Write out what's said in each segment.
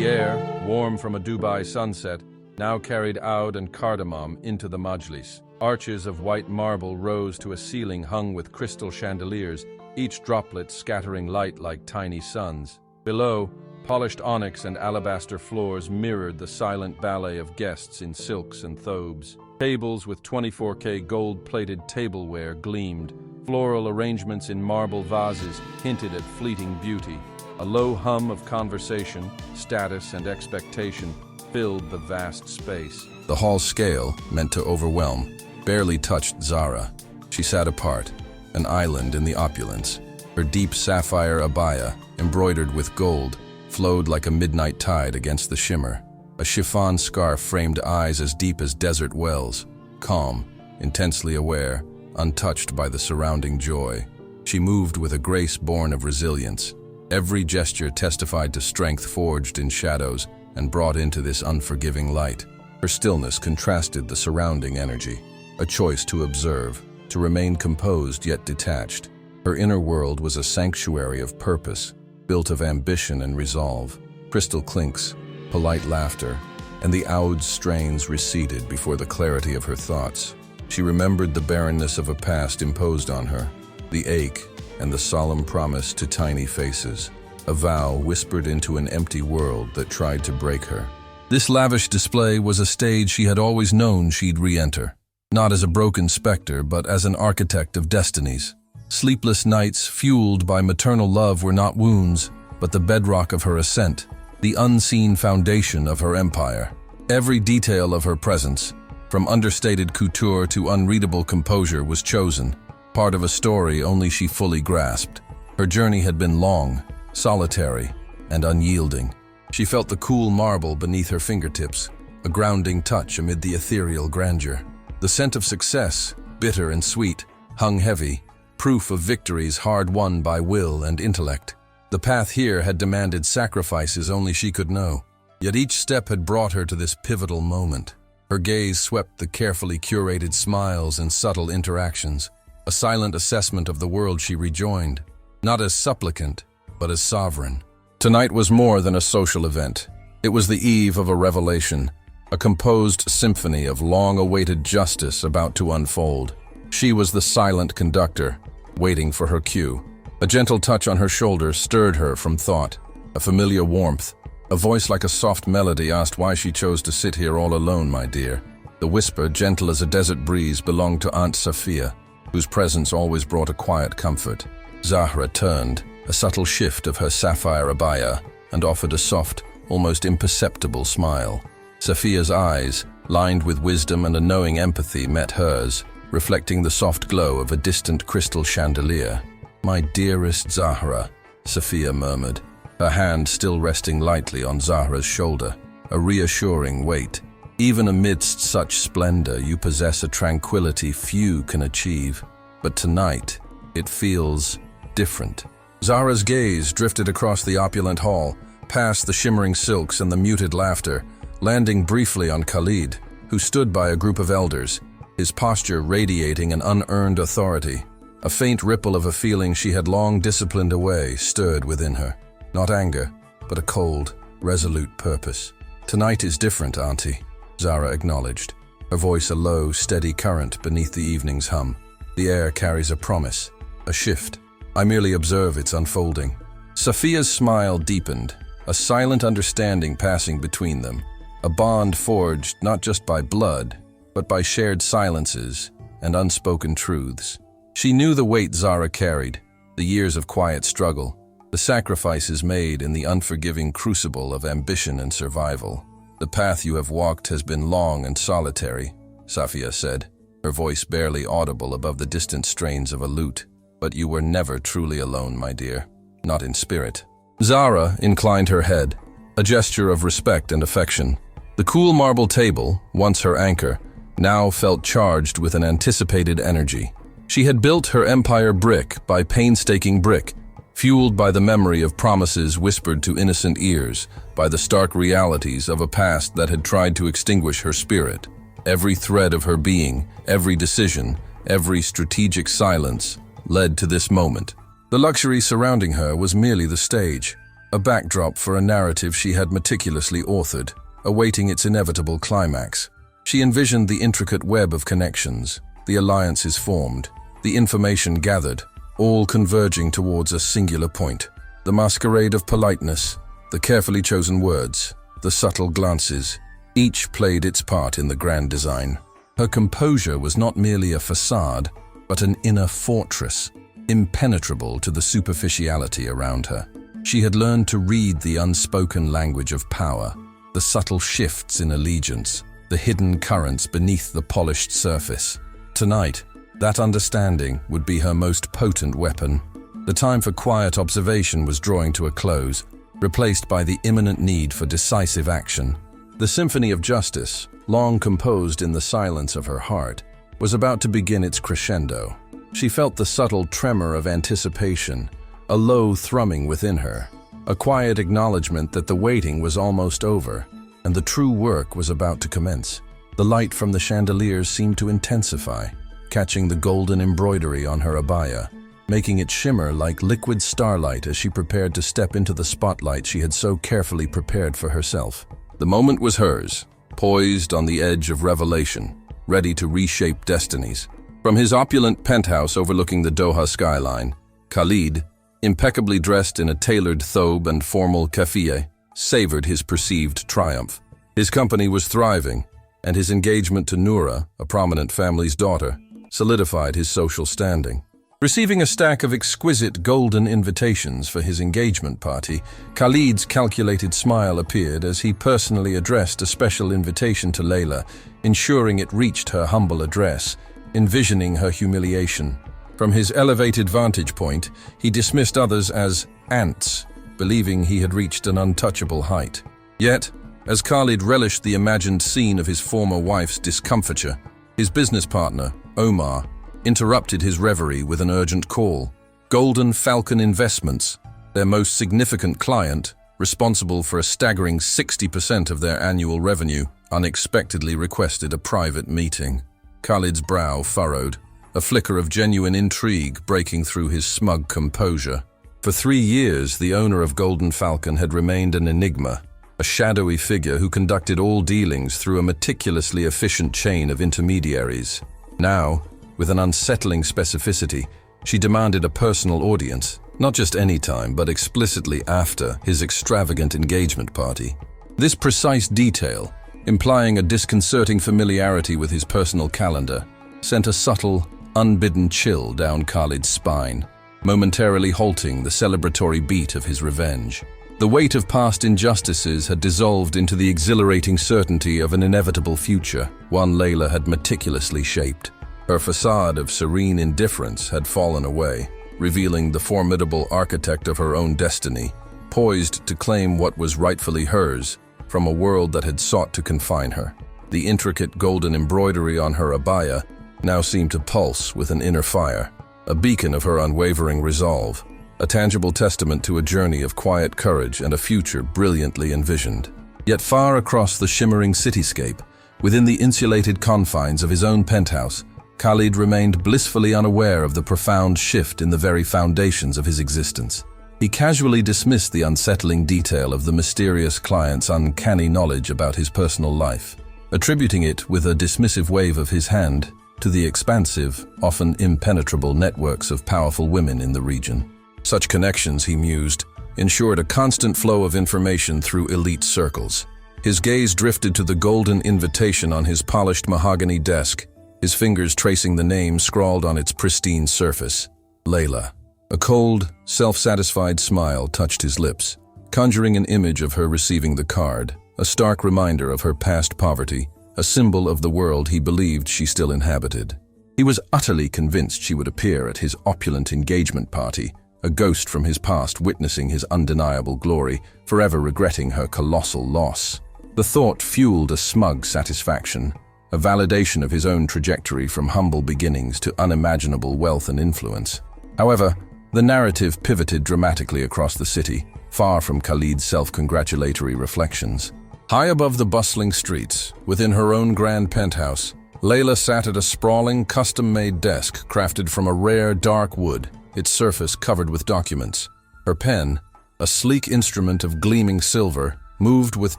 The air, warm from a Dubai sunset, now carried oud and cardamom into the Majlis. Arches of white marble rose to a ceiling hung with crystal chandeliers, each droplet scattering light like tiny suns. Below, polished onyx and alabaster floors mirrored the silent ballet of guests in silks and thobes. Tables with 24K gold-plated tableware gleamed. Floral arrangements in marble vases hinted at fleeting beauty. A low hum of conversation, status, and expectation filled the vast space. The hall's scale, meant to overwhelm, barely touched Zahra. She sat apart, an island in the opulence. Her deep sapphire abaya, embroidered with gold, flowed like a midnight tide against the shimmer. A chiffon scarf framed eyes as deep as desert wells, calm, intensely aware, untouched by the surrounding joy. She moved with a grace born of resilience. Every gesture testified to strength forged in shadows and brought into this unforgiving light. Her stillness contrasted the surrounding energy, a choice to observe, to remain composed yet detached. Her inner world was a sanctuary of purpose, built of ambition and resolve. Crystal clinks, polite laughter, and the oud strains receded before the clarity of her thoughts. She remembered the barrenness of a past imposed on her, the ache and the solemn promise to tiny faces, a vow whispered into an empty world that tried to break her. This lavish display was a stage she had always known she'd re-enter, not as a broken specter, but as an architect of destinies. Sleepless nights fueled by maternal love were not wounds, but the bedrock of her ascent, the unseen foundation of her empire. Every detail of her presence, from understated couture to unreadable composure, was chosen, part of a story only she fully grasped. Her journey had been long, solitary, and unyielding. She felt the cool marble beneath her fingertips, a grounding touch amid the ethereal grandeur. The scent of success, bitter and sweet, hung heavy, proof of victories hard-won by will and intellect. The path here had demanded sacrifices only she could know, yet each step had brought her to this pivotal moment. Her gaze swept the carefully curated smiles and subtle interactions, a silent assessment of the world she rejoined, not as supplicant, but as sovereign. Tonight was more than a social event. It was the eve of a revelation, a composed symphony of long-awaited justice about to unfold. She was the silent conductor, waiting for her cue. A gentle touch on her shoulder stirred her from thought. A familiar warmth, a voice like a soft melody asked why she chose to sit here all alone, my dear. The whisper, gentle as a desert breeze, belonged to Aunt Sophia, whose presence always brought a quiet comfort. Zahra turned, a subtle shift of her sapphire abaya, and offered a soft, almost imperceptible smile. Sophia's eyes, lined with wisdom and a knowing empathy, met hers, reflecting the soft glow of a distant crystal chandelier. "My dearest Zahra," Sophia murmured, her hand still resting lightly on Zahra's shoulder, a reassuring weight. "Even amidst such splendor, you possess a tranquility few can achieve. But tonight, it feels different." Zahra's gaze drifted across the opulent hall, past the shimmering silks and the muted laughter, landing briefly on Khalid, who stood by a group of elders, his posture radiating an unearned authority. A faint ripple of a feeling she had long disciplined away stirred within her. Not anger, but a cold, resolute purpose. "Tonight is different, Auntie," Zahra acknowledged, her voice a low, steady current beneath the evening's hum. "The air carries a promise, a shift. I merely observe its unfolding." Sophia's smile deepened, a silent understanding passing between them, a bond forged not just by blood, but by shared silences and unspoken truths. She knew the weight Zahra carried, the years of quiet struggle, the sacrifices made in the unforgiving crucible of ambition and survival. "The path you have walked has been long and solitary," Sophia said, her voice barely audible above the distant strains of a lute. "But you were never truly alone, my dear, not in spirit." Zahra inclined her head, a gesture of respect and affection. The cool marble table, once her anchor, now felt charged with an anticipated energy. She had built her empire brick by painstaking brick, fueled by the memory of promises whispered to innocent ears, by the stark realities of a past that had tried to extinguish her spirit. Every thread of her being, every decision, every strategic silence led to this moment. The luxury surrounding her was merely the stage. a backdrop for a narrative she had meticulously authored, awaiting its inevitable climax. She envisioned the intricate web of connections, the alliances formed, the information gathered, all converging towards a singular point. The masquerade of politeness, the carefully chosen words, the subtle glances, each played its part in the grand design. Her composure was not merely a facade, but an inner fortress, impenetrable to the superficiality around her. She had learned to read the unspoken language of power, the subtle shifts in allegiance, the hidden currents beneath the polished surface. Tonight, that understanding would be her most potent weapon. The time for quiet observation was drawing to a close, replaced by the imminent need for decisive action. The symphony of justice, long composed in the silence of her heart, was about to begin its crescendo. She felt the subtle tremor of anticipation, a low thrumming within her, a quiet acknowledgement that the waiting was almost over, and the true work was about to commence. The light from the chandeliers seemed to intensify, catching the golden embroidery on her abaya, making it shimmer like liquid starlight as she prepared to step into the spotlight she had so carefully prepared for herself. The moment was hers, poised on the edge of revelation, ready to reshape destinies. From his opulent penthouse overlooking the Doha skyline, Khalid, impeccably dressed in a tailored thobe and formal keffiyeh, savored his perceived triumph. His company was thriving, and his engagement to Noura, a prominent family's daughter, solidified his social standing. Receiving a stack of exquisite golden invitations for his engagement party, Khalid's calculated smile appeared as he personally addressed a special invitation to Layla, ensuring it reached her humble address, envisioning her humiliation. From his elevated vantage point, he dismissed others as ants, believing he had reached an untouchable height. Yet, as Khalid relished the imagined scene of his former wife's discomfiture, his business partner, Omar, interrupted his reverie with an urgent call. Falcon Investments, their most significant client, responsible for a staggering 60% of their annual revenue, unexpectedly requested a private meeting. Khalid's brow furrowed, a flicker of genuine intrigue breaking through his smug composure. For 3 years, the owner of Golden Falcon had remained an enigma, a shadowy figure who conducted all dealings through a meticulously efficient chain of intermediaries. Now, with an unsettling specificity, she demanded a personal audience, not just any time, but explicitly after his extravagant engagement party. This precise detail, implying a disconcerting familiarity with his personal calendar, sent a subtle, unbidden chill down Khalid's spine, momentarily halting the celebratory beat of his revenge. The weight of past injustices had dissolved into the exhilarating certainty of an inevitable future, one Layla had meticulously shaped. Her facade of serene indifference had fallen away, revealing the formidable architect of her own destiny, poised to claim what was rightfully hers from a world that had sought to confine her. The intricate golden embroidery on her abaya now seemed to pulse with an inner fire, a beacon of her unwavering resolve, a tangible testament to a journey of quiet courage and a future brilliantly envisioned. Yet far across the shimmering cityscape, within the insulated confines of his own penthouse, Khalid remained blissfully unaware of the profound shift in the very foundations of his existence. He casually dismissed the unsettling detail of the mysterious client's uncanny knowledge about his personal life, attributing it with a dismissive wave of his hand to the expansive, often impenetrable networks of powerful women in the region. Such connections, he mused, ensured a constant flow of information through elite circles. His gaze drifted to the golden invitation on his polished mahogany desk, his fingers tracing the name scrawled on its pristine surface, Layla. A cold, self-satisfied smile touched his lips, conjuring an image of her receiving the card, a stark reminder of her past poverty, a symbol of the world he believed she still inhabited. He was utterly convinced she would appear at his opulent engagement party, a ghost from his past witnessing his undeniable glory, forever regretting her colossal loss. The thought fueled a smug satisfaction, a validation of his own trajectory from humble beginnings to unimaginable wealth and influence. However, the narrative pivoted dramatically across the city, far from Khalid's self-congratulatory reflections. High above the bustling streets, within her own grand penthouse, Layla sat at a sprawling, custom-made desk crafted from a rare, dark wood, its surface covered with documents. Her pen, a sleek instrument of gleaming silver, moved with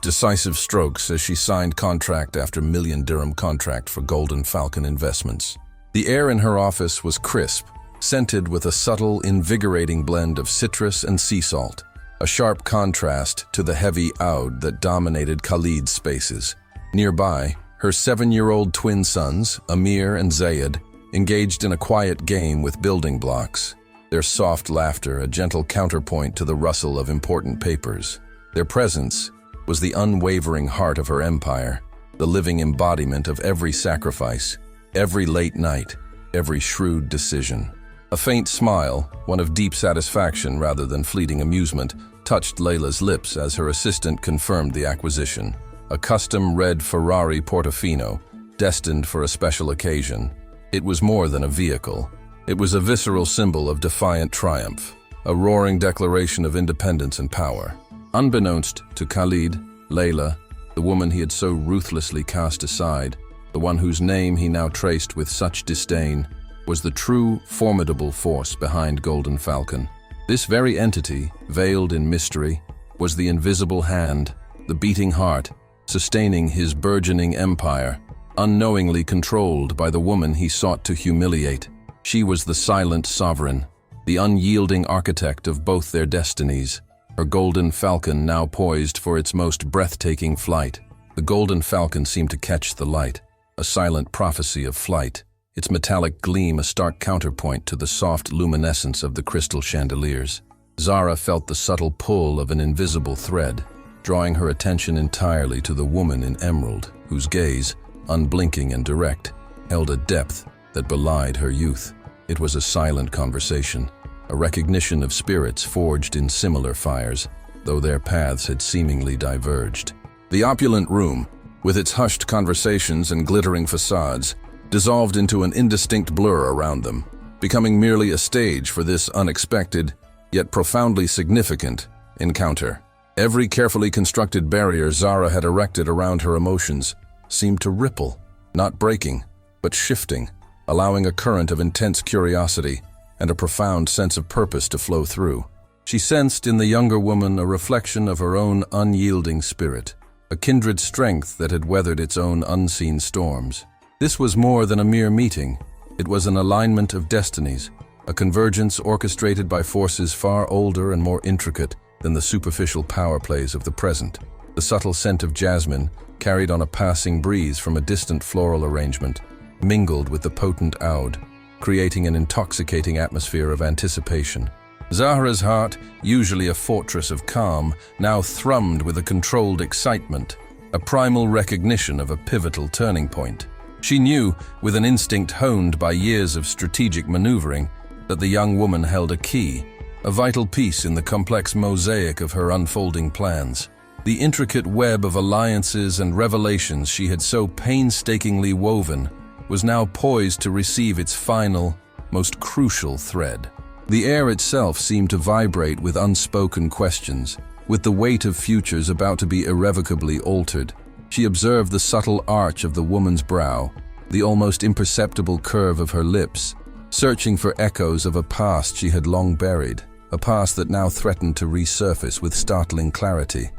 decisive strokes as she signed contract after million-dirham contract for Golden Falcon Investments. The air in her office was crisp, scented with a subtle, invigorating blend of citrus and sea salt, a sharp contrast to the heavy oud that dominated Khalid's spaces. Nearby, her 7-year-old twin sons, Amir and Zayed, engaged in a quiet game with building blocks, their soft laughter a gentle counterpoint to the rustle of important papers. Their presence was the unwavering heart of her empire, the living embodiment of every sacrifice, every late night, every shrewd decision. A faint smile, one of deep satisfaction rather than fleeting amusement, touched Layla's lips as her assistant confirmed the acquisition. A custom red Ferrari Portofino, destined for a special occasion. It was more than a vehicle. It was a visceral symbol of defiant triumph, a roaring declaration of independence and power. Unbeknownst to Khalid, Layla, the woman he had so ruthlessly cast aside, the one whose name he now traced with such disdain, was the true, formidable force behind Golden Falcon. This very entity, veiled in mystery, was the invisible hand, the beating heart, sustaining his burgeoning empire, unknowingly controlled by the woman he sought to humiliate. She was the silent sovereign, the unyielding architect of both their destinies. Her Golden Falcon now poised for its most breathtaking flight. The Golden Falcon seemed to catch the light, a silent prophecy of flight, its metallic gleam a stark counterpoint to the soft luminescence of the crystal chandeliers. Zahra felt the subtle pull of an invisible thread, drawing her attention entirely to the woman in emerald, whose gaze, unblinking and direct, held a depth that belied her youth. It was a silent conversation, a recognition of spirits forged in similar fires, though their paths had seemingly diverged. The opulent room, with its hushed conversations and glittering facades, dissolved into an indistinct blur around them, becoming merely a stage for this unexpected, yet profoundly significant, encounter. Every carefully constructed barrier Zahra had erected around her emotions seemed to ripple, not breaking, but shifting, allowing a current of intense curiosity and a profound sense of purpose to flow through. She sensed in the younger woman a reflection of her own unyielding spirit, a kindred strength that had weathered its own unseen storms. This was more than a mere meeting. It was an alignment of destinies, a convergence orchestrated by forces far older and more intricate than the superficial power plays of the present. The subtle scent of jasmine, carried on a passing breeze from a distant floral arrangement, mingled with the potent oud, creating an intoxicating atmosphere of anticipation. Zahra's heart, usually a fortress of calm, now thrummed with a controlled excitement, a primal recognition of a pivotal turning point. She knew, with an instinct honed by years of strategic maneuvering, that the young woman held a key, a vital piece in the complex mosaic of her unfolding plans. The intricate web of alliances and revelations she had so painstakingly woven was now poised to receive its final, most crucial thread. The air itself seemed to vibrate with unspoken questions, with the weight of futures about to be irrevocably altered. She observed the subtle arch of the woman's brow, the almost imperceptible curve of her lips, searching for echoes of a past she had long buried, a past that now threatened to resurface with startling clarity.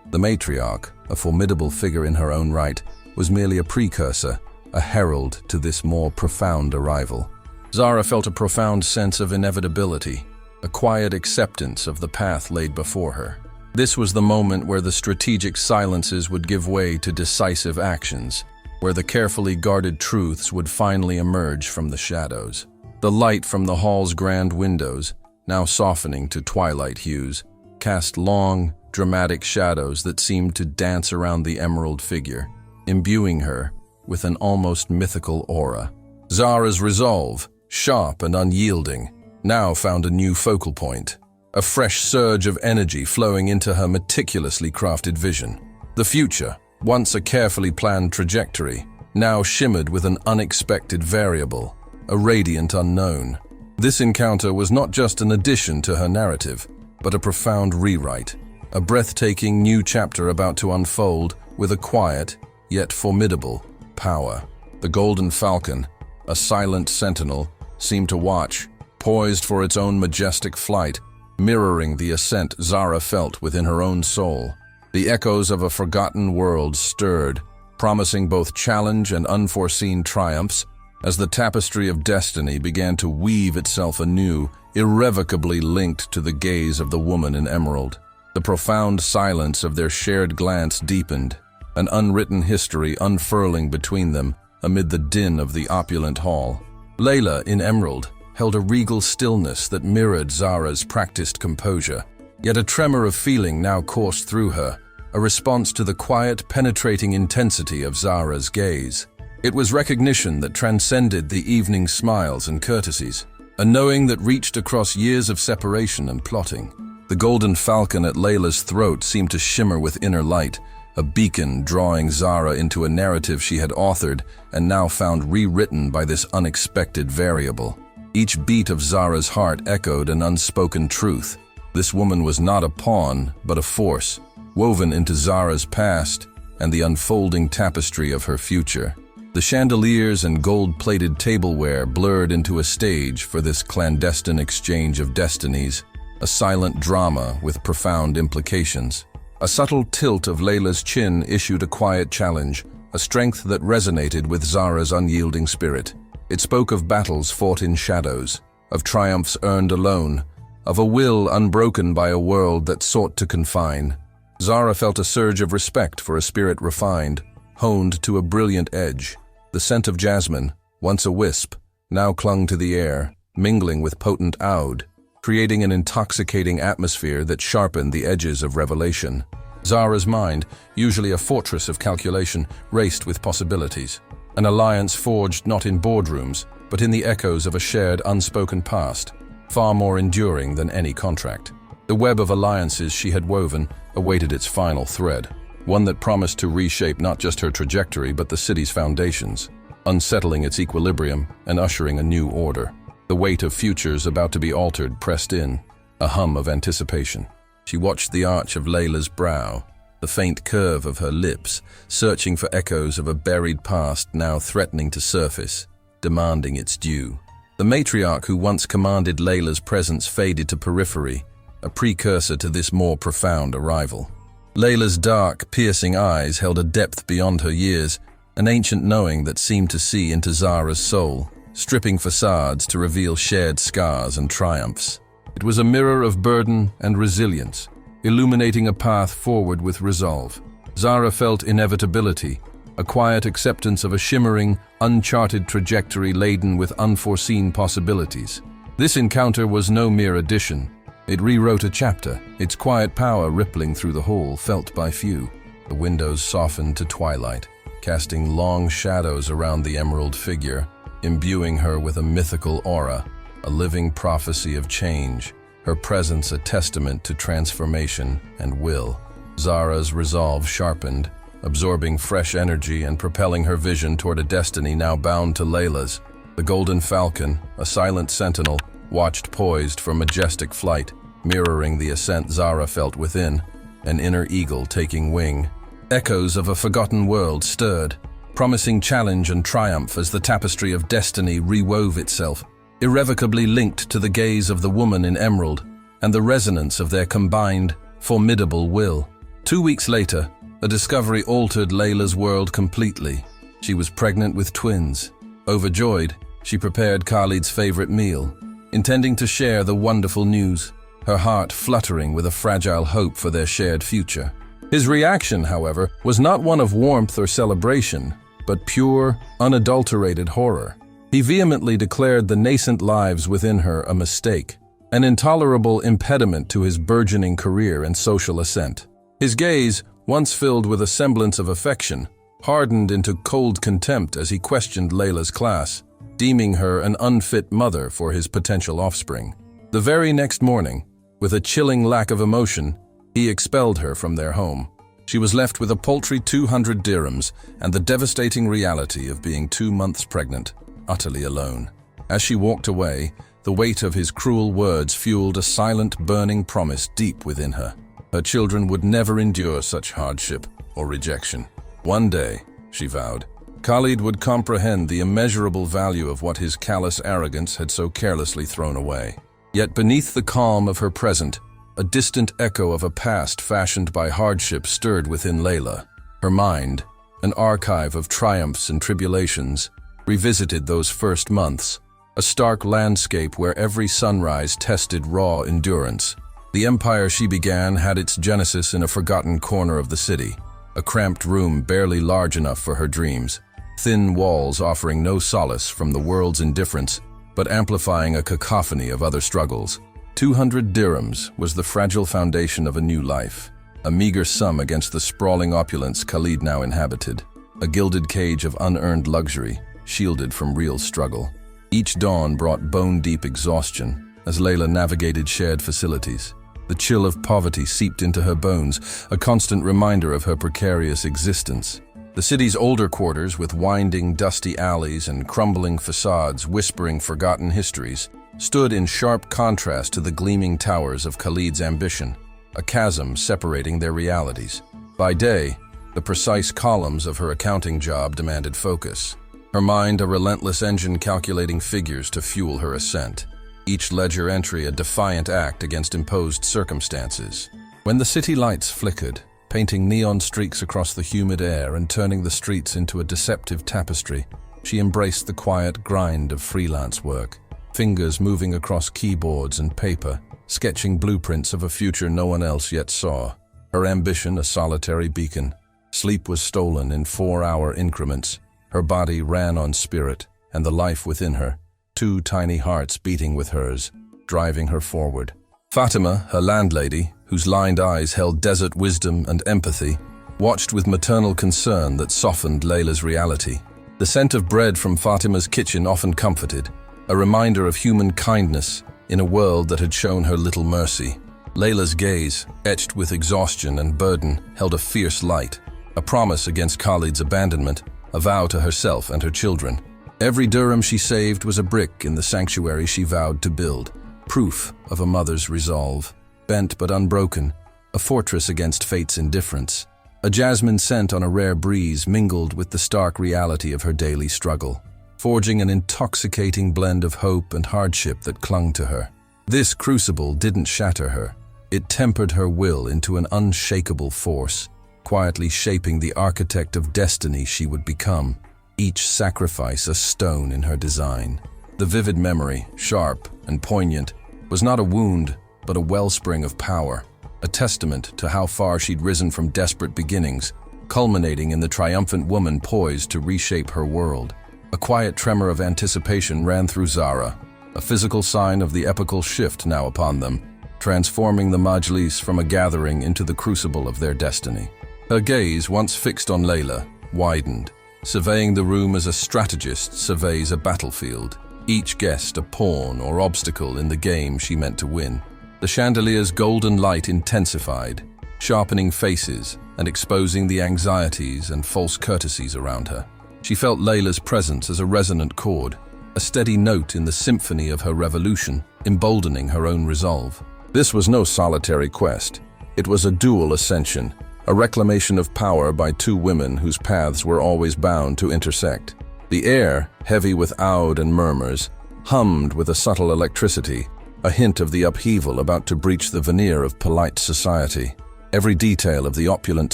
The matriarch, a formidable figure in her own right, was merely a precursor, a herald to this more profound arrival. Zahra felt a profound sense of inevitability, a quiet acceptance of the path laid before her. This was the moment where the strategic silences would give way to decisive actions, where the carefully guarded truths would finally emerge from the shadows. The light from the hall's grand windows, now softening to twilight hues, cast long, dramatic shadows that seemed to dance around the emerald figure, imbuing her with an almost mythical aura. Zahra's resolve, sharp and unyielding, now found a new focal point, a fresh surge of energy flowing into her meticulously crafted vision. The future, once a carefully planned trajectory, now shimmered with an unexpected variable, a radiant unknown. This encounter was not just an addition to her narrative, but a profound rewrite, a breathtaking new chapter about to unfold with a quiet, yet formidable, power. The Golden Falcon, a silent sentinel, seemed to watch, poised for its own majestic flight, mirroring the ascent Zahra felt within her own soul. The echoes of a forgotten world stirred, promising both challenge and unforeseen triumphs as the tapestry of destiny began to weave itself anew, irrevocably linked to the gaze of the woman in emerald. The profound silence of their shared glance deepened, an unwritten history unfurling between them amid the din of the opulent hall. Layla, in emerald, held a regal stillness that mirrored Zahra's practiced composure. Yet a tremor of feeling now coursed through her, a response to the quiet, penetrating intensity of Zahra's gaze. It was recognition that transcended the evening's smiles and courtesies, a knowing that reached across years of separation and plotting. The golden falcon at Layla's throat seemed to shimmer with inner light, a beacon drawing Zahra into a narrative she had authored and now found rewritten by this unexpected variable. Each beat of Zahra's heart echoed an unspoken truth. This woman was not a pawn, but a force, woven into Zahra's past and the unfolding tapestry of her future. The chandeliers and gold-plated tableware blurred into a stage for this clandestine exchange of destinies, a silent drama with profound implications. A subtle tilt of Layla's chin issued a quiet challenge, a strength that resonated with Zahra's unyielding spirit. It spoke of battles fought in shadows, of triumphs earned alone, of a will unbroken by a world that sought to confine. Zahra felt a surge of respect for a spirit refined, honed to a brilliant edge. The scent of jasmine, once a wisp, now clung to the air, mingling with potent oud, creating an intoxicating atmosphere that sharpened the edges of revelation. Zahra's mind, usually a fortress of calculation, raced with possibilities. An alliance forged not in boardrooms, but in the echoes of a shared, unspoken past, far more enduring than any contract. The web of alliances she had woven awaited its final thread, one that promised to reshape not just her trajectory but the city's foundations, unsettling its equilibrium and ushering a new order. The weight of futures about to be altered pressed in, a hum of anticipation. She watched the arch of Layla's brow, the faint curve of her lips, searching for echoes of a buried past now threatening to surface, demanding its due. The matriarch who once commanded Layla's presence faded to periphery, a precursor to this more profound arrival. Layla's dark, piercing eyes held a depth beyond her years, an ancient knowing that seemed to see into Zahra's soul, stripping facades to reveal shared scars and triumphs. It was a mirror of burden and resilience, illuminating a path forward with resolve. Zahra felt inevitability, a quiet acceptance of a shimmering, uncharted trajectory laden with unforeseen possibilities. This encounter was no mere addition. It rewrote a chapter, its quiet power rippling through the hall, felt by few. The windows softened to twilight, casting long shadows around the emerald figure, imbuing her with a mythical aura, a living prophecy of change, her presence a testament to transformation and will. Zahra's resolve sharpened, absorbing fresh energy and propelling her vision toward a destiny now bound to Layla's. The golden falcon, a silent sentinel, watched poised for majestic flight, mirroring the ascent Zahra felt within, an inner eagle taking wing. Echoes of a forgotten world stirred, promising challenge and triumph as the tapestry of destiny rewove itself, irrevocably linked to the gaze of the woman in emerald and the resonance of their combined, formidable will. 2 weeks later, a discovery altered Layla's world completely. She was pregnant with twins. Overjoyed, she prepared Khalid's favorite meal, intending to share the wonderful news, her heart fluttering with a fragile hope for their shared future. His reaction, however, was not one of warmth or celebration, but pure, unadulterated horror. He vehemently declared the nascent lives within her a mistake, an intolerable impediment to his burgeoning career and social ascent. His gaze, once filled with a semblance of affection, hardened into cold contempt as he questioned Layla's class, deeming her an unfit mother for his potential offspring. The very next morning, with a chilling lack of emotion, he expelled her from their home. She was left with a paltry 200 dirhams and the devastating reality of being 2 months pregnant, utterly alone. As she walked away, the weight of his cruel words fueled a silent, burning promise deep within her. Her children would never endure such hardship or rejection. One day, she vowed, Khalid would comprehend the immeasurable value of what his callous arrogance had so carelessly thrown away. Yet beneath the calm of her present, a distant echo of a past fashioned by hardship stirred within Layla. Her mind, an archive of triumphs and tribulations, revisited those first months, a stark landscape where every sunrise tested raw endurance. The empire she began had its genesis in a forgotten corner of the city, a cramped room barely large enough for her dreams, thin walls offering no solace from the world's indifference, but amplifying a cacophony of other struggles. 200 dirhams was the fragile foundation of a new life, a meager sum against the sprawling opulence Khalid now inhabited, a gilded cage of unearned luxury, shielded from real struggle. Each dawn brought bone-deep exhaustion as Layla navigated shared facilities. The chill of poverty seeped into her bones, a constant reminder of her precarious existence. The city's older quarters, with winding, dusty alleys and crumbling facades whispering forgotten histories, stood in sharp contrast to the gleaming towers of Khalid's ambition, a chasm separating their realities. By day, the precise columns of her accounting job demanded focus, her mind a relentless engine calculating figures to fuel her ascent, each ledger entry a defiant act against imposed circumstances. When the city lights flickered, painting neon streaks across the humid air and turning the streets into a deceptive tapestry, she embraced the quiet grind of freelance work, fingers moving across keyboards and paper, sketching blueprints of a future no one else yet saw. Her ambition a solitary beacon. Sleep was stolen in 4-hour increments. Her body ran on spirit, and the life within her, 2 tiny hearts beating with hers, driving her forward. Fatima, her landlady, whose lined eyes held desert wisdom and empathy, watched with maternal concern that softened Layla's reality. The scent of bread from Fatima's kitchen often comforted, a reminder of human kindness in a world that had shown her little mercy. Layla's gaze, etched with exhaustion and burden, held a fierce light, a promise against Khalid's abandonment, a vow to herself and her children. Every dirham she saved was a brick in the sanctuary she vowed to build, proof of a mother's resolve. Bent but unbroken, a fortress against fate's indifference. A jasmine scent on a rare breeze mingled with the stark reality of her daily struggle, forging an intoxicating blend of hope and hardship that clung to her. This crucible didn't shatter her. It tempered her will into an unshakable force, quietly shaping the architect of destiny she would become, each sacrifice a stone in her design. The vivid memory, sharp and poignant, was not a wound, but a wellspring of power, a testament to how far she'd risen from desperate beginnings, culminating in the triumphant woman poised to reshape her world. A quiet tremor of anticipation ran through Zahra, a physical sign of the epical shift now upon them, transforming the Majlis from a gathering into the crucible of their destiny. Her gaze, once fixed on Layla, widened, surveying the room as a strategist surveys a battlefield, each guest a pawn or obstacle in the game she meant to win. The chandelier's golden light intensified, sharpening faces and exposing the anxieties and false courtesies around her. She felt Layla's presence as a resonant chord, a steady note in the symphony of her revolution, emboldening her own resolve. This was no solitary quest. It was a dual ascension, a reclamation of power by 2 women whose paths were always bound to intersect. The air, heavy with oud and murmurs, hummed with a subtle electricity, a hint of the upheaval about to breach the veneer of polite society. Every detail of the opulent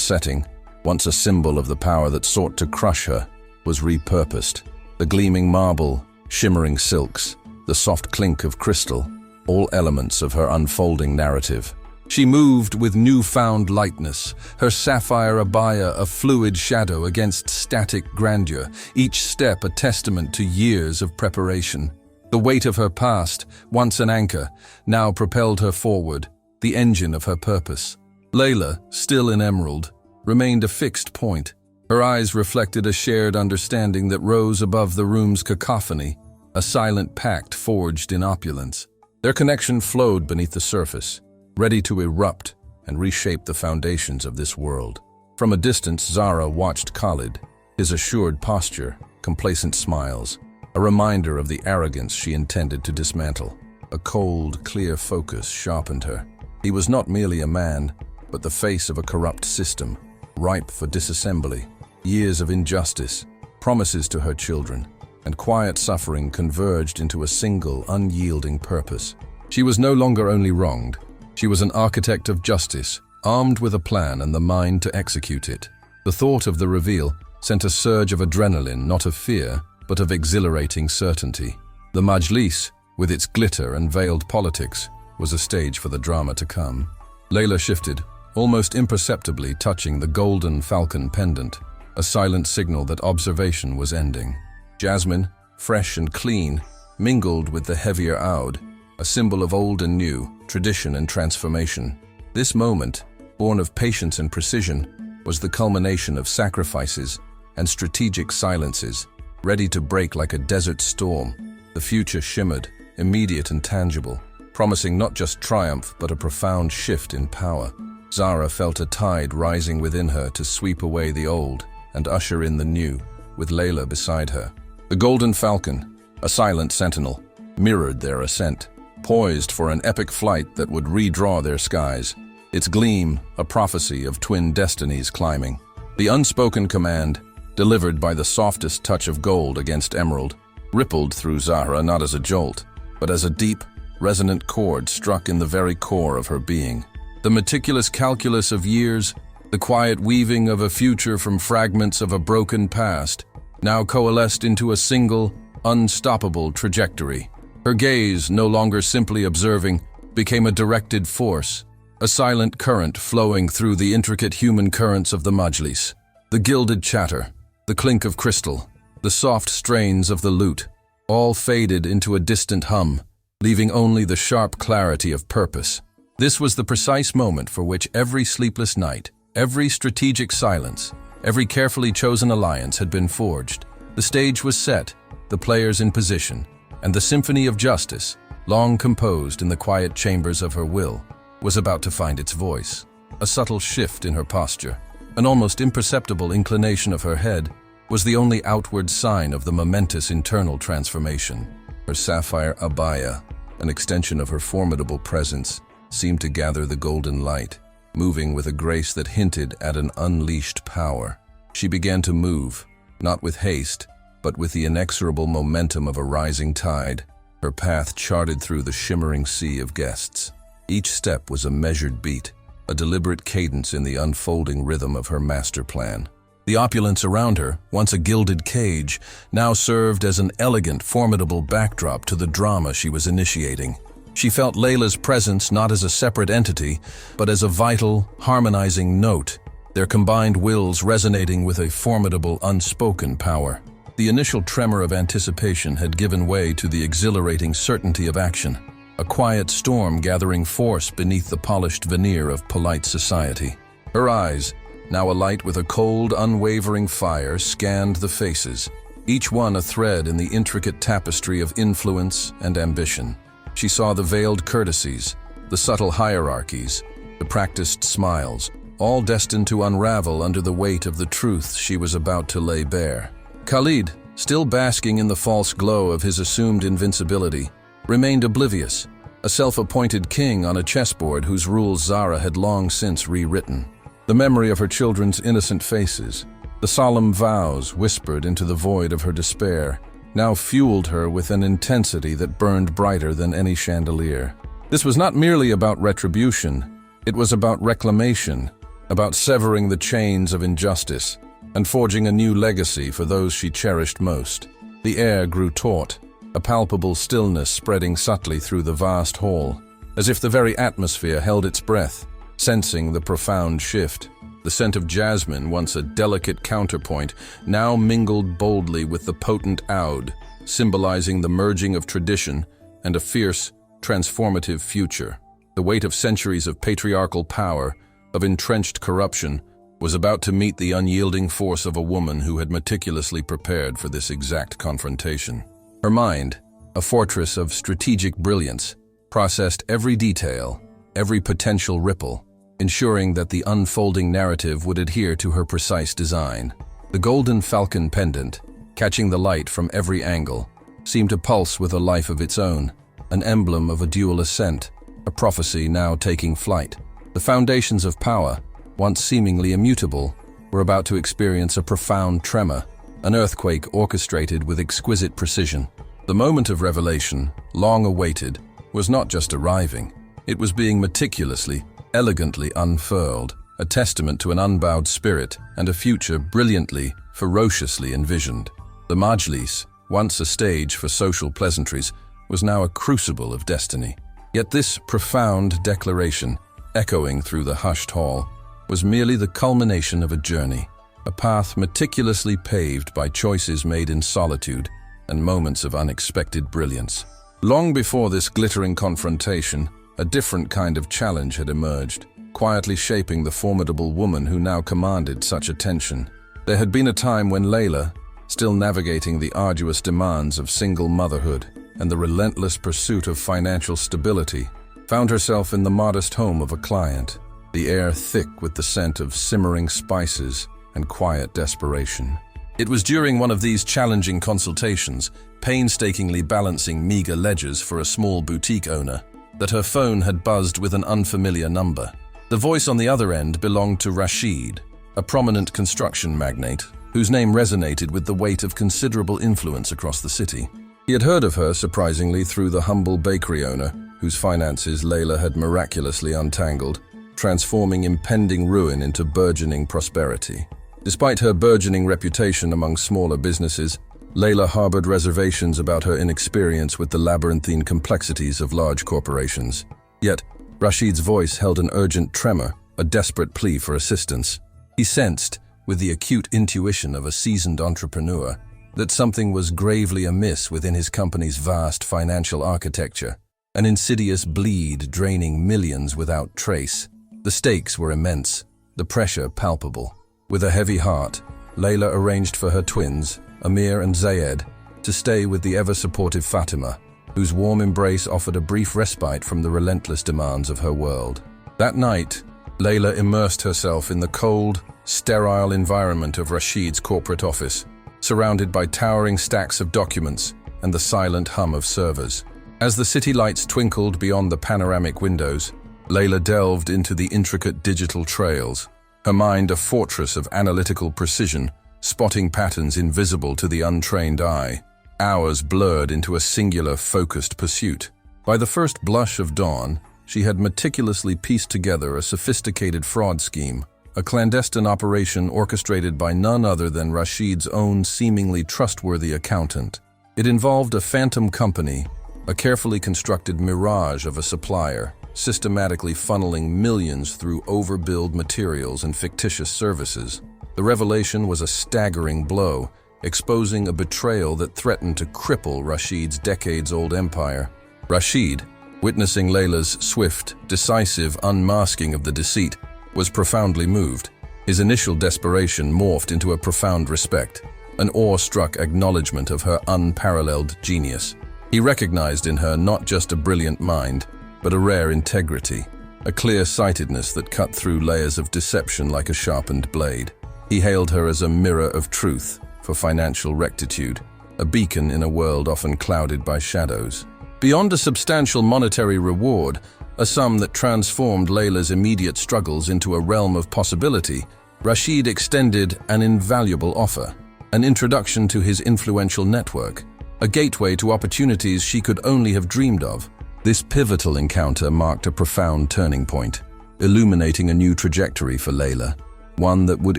setting, once a symbol of the power that sought to crush her, was repurposed. The gleaming marble, shimmering silks, the soft clink of crystal, all elements of her unfolding narrative. She moved with newfound lightness, her sapphire abaya a fluid shadow against static grandeur, each step a testament to years of preparation. The weight of her past, once an anchor, now propelled her forward, the engine of her purpose. Layla, still in emerald, remained a fixed point. Her eyes reflected a shared understanding that rose above the room's cacophony, a silent pact forged in opulence. Their connection flowed beneath the surface, ready to erupt and reshape the foundations of this world. From a distance, Zahra watched Khalid, his assured posture, complacent smiles, a reminder of the arrogance she intended to dismantle. A cold, clear focus sharpened her. He was not merely a man, but the face of a corrupt system, ripe for disassembly. Years of injustice, promises to her children, and quiet suffering converged into a single, unyielding purpose. She was no longer only wronged. She was an architect of justice, armed with a plan and the mind to execute it. The thought of the reveal sent a surge of adrenaline, not of fear, but of exhilarating certainty. The Majlis, with its glitter and veiled politics, was a stage for the drama to come. Layla shifted, almost imperceptibly touching the golden falcon pendant, a silent signal that observation was ending. Jasmine, fresh and clean, mingled with the heavier oud, a symbol of old and new, tradition and transformation. This moment, born of patience and precision, was the culmination of sacrifices and strategic silences, ready to break like a desert storm. The future shimmered, immediate and tangible, promising not just triumph but a profound shift in power. Zahra felt a tide rising within her to sweep away the old and usher in the new, with Layla beside her. The golden falcon, a silent sentinel, mirrored their ascent, poised for an epic flight that would redraw their skies, its gleam a prophecy of twin destinies climbing. The unspoken command, delivered by the softest touch of gold against emerald, rippled through Zahra not as a jolt, but as a deep, resonant chord struck in the very core of her being. The meticulous calculus of years, the quiet weaving of a future from fragments of a broken past, now coalesced into a single, unstoppable trajectory. Her gaze, no longer simply observing, became a directed force, a silent current flowing through the intricate human currents of the Majlis. The gilded chatter, the clink of crystal, the soft strains of the lute, all faded into a distant hum, leaving only the sharp clarity of purpose. This was the precise moment for which every sleepless night, every strategic silence, every carefully chosen alliance had been forged. The stage was set, the players in position, and the symphony of justice, long composed in the quiet chambers of her will, was about to find its voice. A subtle shift in her posture, an almost imperceptible inclination of her head, was the only outward sign of the momentous internal transformation. Her sapphire abaya, an extension of her formidable presence, seemed to gather the golden light, moving with a grace that hinted at an unleashed power. She began to move, not with haste, but with the inexorable momentum of a rising tide, her path charted through the shimmering sea of guests. Each step was a measured beat, a deliberate cadence in the unfolding rhythm of her master plan. The opulence around her, once a gilded cage, now served as an elegant, formidable backdrop to the drama she was initiating. She felt Layla's presence not as a separate entity, but as a vital, harmonizing note, their combined wills resonating with a formidable, unspoken power. The initial tremor of anticipation had given way to the exhilarating certainty of action, a quiet storm gathering force beneath the polished veneer of polite society. Her eyes, now alight with a cold, unwavering fire, scanned the faces, each one a thread in the intricate tapestry of influence and ambition. She saw the veiled courtesies, the subtle hierarchies, the practiced smiles, all destined to unravel under the weight of the truth she was about to lay bare. Khalid, still basking in the false glow of his assumed invincibility, remained oblivious, a self-appointed king on a chessboard whose rules Zahra had long since rewritten. The memory of her children's innocent faces, the solemn vows whispered into the void of her despair, now fueled her with an intensity that burned brighter than any chandelier. This was not merely about retribution, it was about reclamation, about severing the chains of injustice and forging a new legacy for those she cherished most. The air grew taut, a palpable stillness spreading subtly through the vast hall, as if the very atmosphere held its breath, sensing the profound shift. The scent of jasmine, once a delicate counterpoint, now mingled boldly with the potent oud, symbolizing the merging of tradition and a fierce, transformative future. The weight of centuries of patriarchal power, of entrenched corruption, was about to meet the unyielding force of a woman who had meticulously prepared for this exact confrontation. Her mind, a fortress of strategic brilliance, processed every detail, every potential ripple, ensuring that the unfolding narrative would adhere to her precise design. The golden falcon pendant, catching the light from every angle, seemed to pulse with a life of its own, an emblem of a dual ascent, a prophecy now taking flight. The foundations of power, once seemingly immutable, were about to experience a profound tremor, an earthquake orchestrated with exquisite precision. The moment of revelation, long awaited, was not just arriving. It was being meticulously, elegantly unfurled, a testament to an unbowed spirit and a future brilliantly, ferociously envisioned. The Majlis, once a stage for social pleasantries, was now a crucible of destiny. Yet this profound declaration, echoing through the hushed hall, was merely the culmination of a journey, a path meticulously paved by choices made in solitude and moments of unexpected brilliance. Long before this glittering confrontation, a different kind of challenge had emerged, quietly shaping the formidable woman who now commanded such attention. There had been a time when Layla, still navigating the arduous demands of single motherhood and the relentless pursuit of financial stability, found herself in the modest home of a client, the air thick with the scent of simmering spices and quiet desperation. It was during one of these challenging consultations, painstakingly balancing meager ledgers for a small boutique owner, that her phone had buzzed with an unfamiliar number. The voice on the other end belonged to Rashid, a prominent construction magnate, whose name resonated with the weight of considerable influence across the city. He had heard of her, surprisingly, through the humble bakery owner, whose finances Layla had miraculously untangled, transforming impending ruin into burgeoning prosperity. Despite her burgeoning reputation among smaller businesses, Layla harbored reservations about her inexperience with the labyrinthine complexities of large corporations. Yet, Rashid's voice held an urgent tremor, a desperate plea for assistance. He sensed, with the acute intuition of a seasoned entrepreneur, that something was gravely amiss within his company's vast financial architecture, an insidious bleed draining millions without trace. The stakes were immense, the pressure palpable. With a heavy heart, Layla arranged for her twins, Amir and Zayed, to stay with the ever-supportive Fatima, whose warm embrace offered a brief respite from the relentless demands of her world. That night, Layla immersed herself in the cold, sterile environment of Rashid's corporate office, surrounded by towering stacks of documents and the silent hum of servers. As the city lights twinkled beyond the panoramic windows, Layla delved into the intricate digital trails, her mind a fortress of analytical precision, spotting patterns invisible to the untrained eye. Hours blurred into a singular, focused pursuit. By the first blush of dawn, she had meticulously pieced together a sophisticated fraud scheme, a clandestine operation orchestrated by none other than Rashid's own seemingly trustworthy accountant. It involved a phantom company, a carefully constructed mirage of a supplier, systematically funneling millions through overbilled materials and fictitious services. The revelation was a staggering blow, exposing a betrayal that threatened to cripple Rashid's decades-old empire. Rashid, witnessing Layla's swift, decisive unmasking of the deceit, was profoundly moved. His initial desperation morphed into a profound respect, an awe-struck acknowledgement of her unparalleled genius. He recognized in her not just a brilliant mind, but a rare integrity, a clear-sightedness that cut through layers of deception like a sharpened blade. He hailed her as a mirror of truth for financial rectitude, a beacon in a world often clouded by shadows. Beyond a substantial monetary reward, a sum that transformed Layla's immediate struggles into a realm of possibility, Rashid extended an invaluable offer, an introduction to his influential network, a gateway to opportunities she could only have dreamed of. This pivotal encounter marked a profound turning point, illuminating a new trajectory for Layla, one that would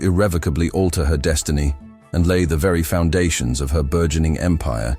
irrevocably alter her destiny and lay the very foundations of her burgeoning empire,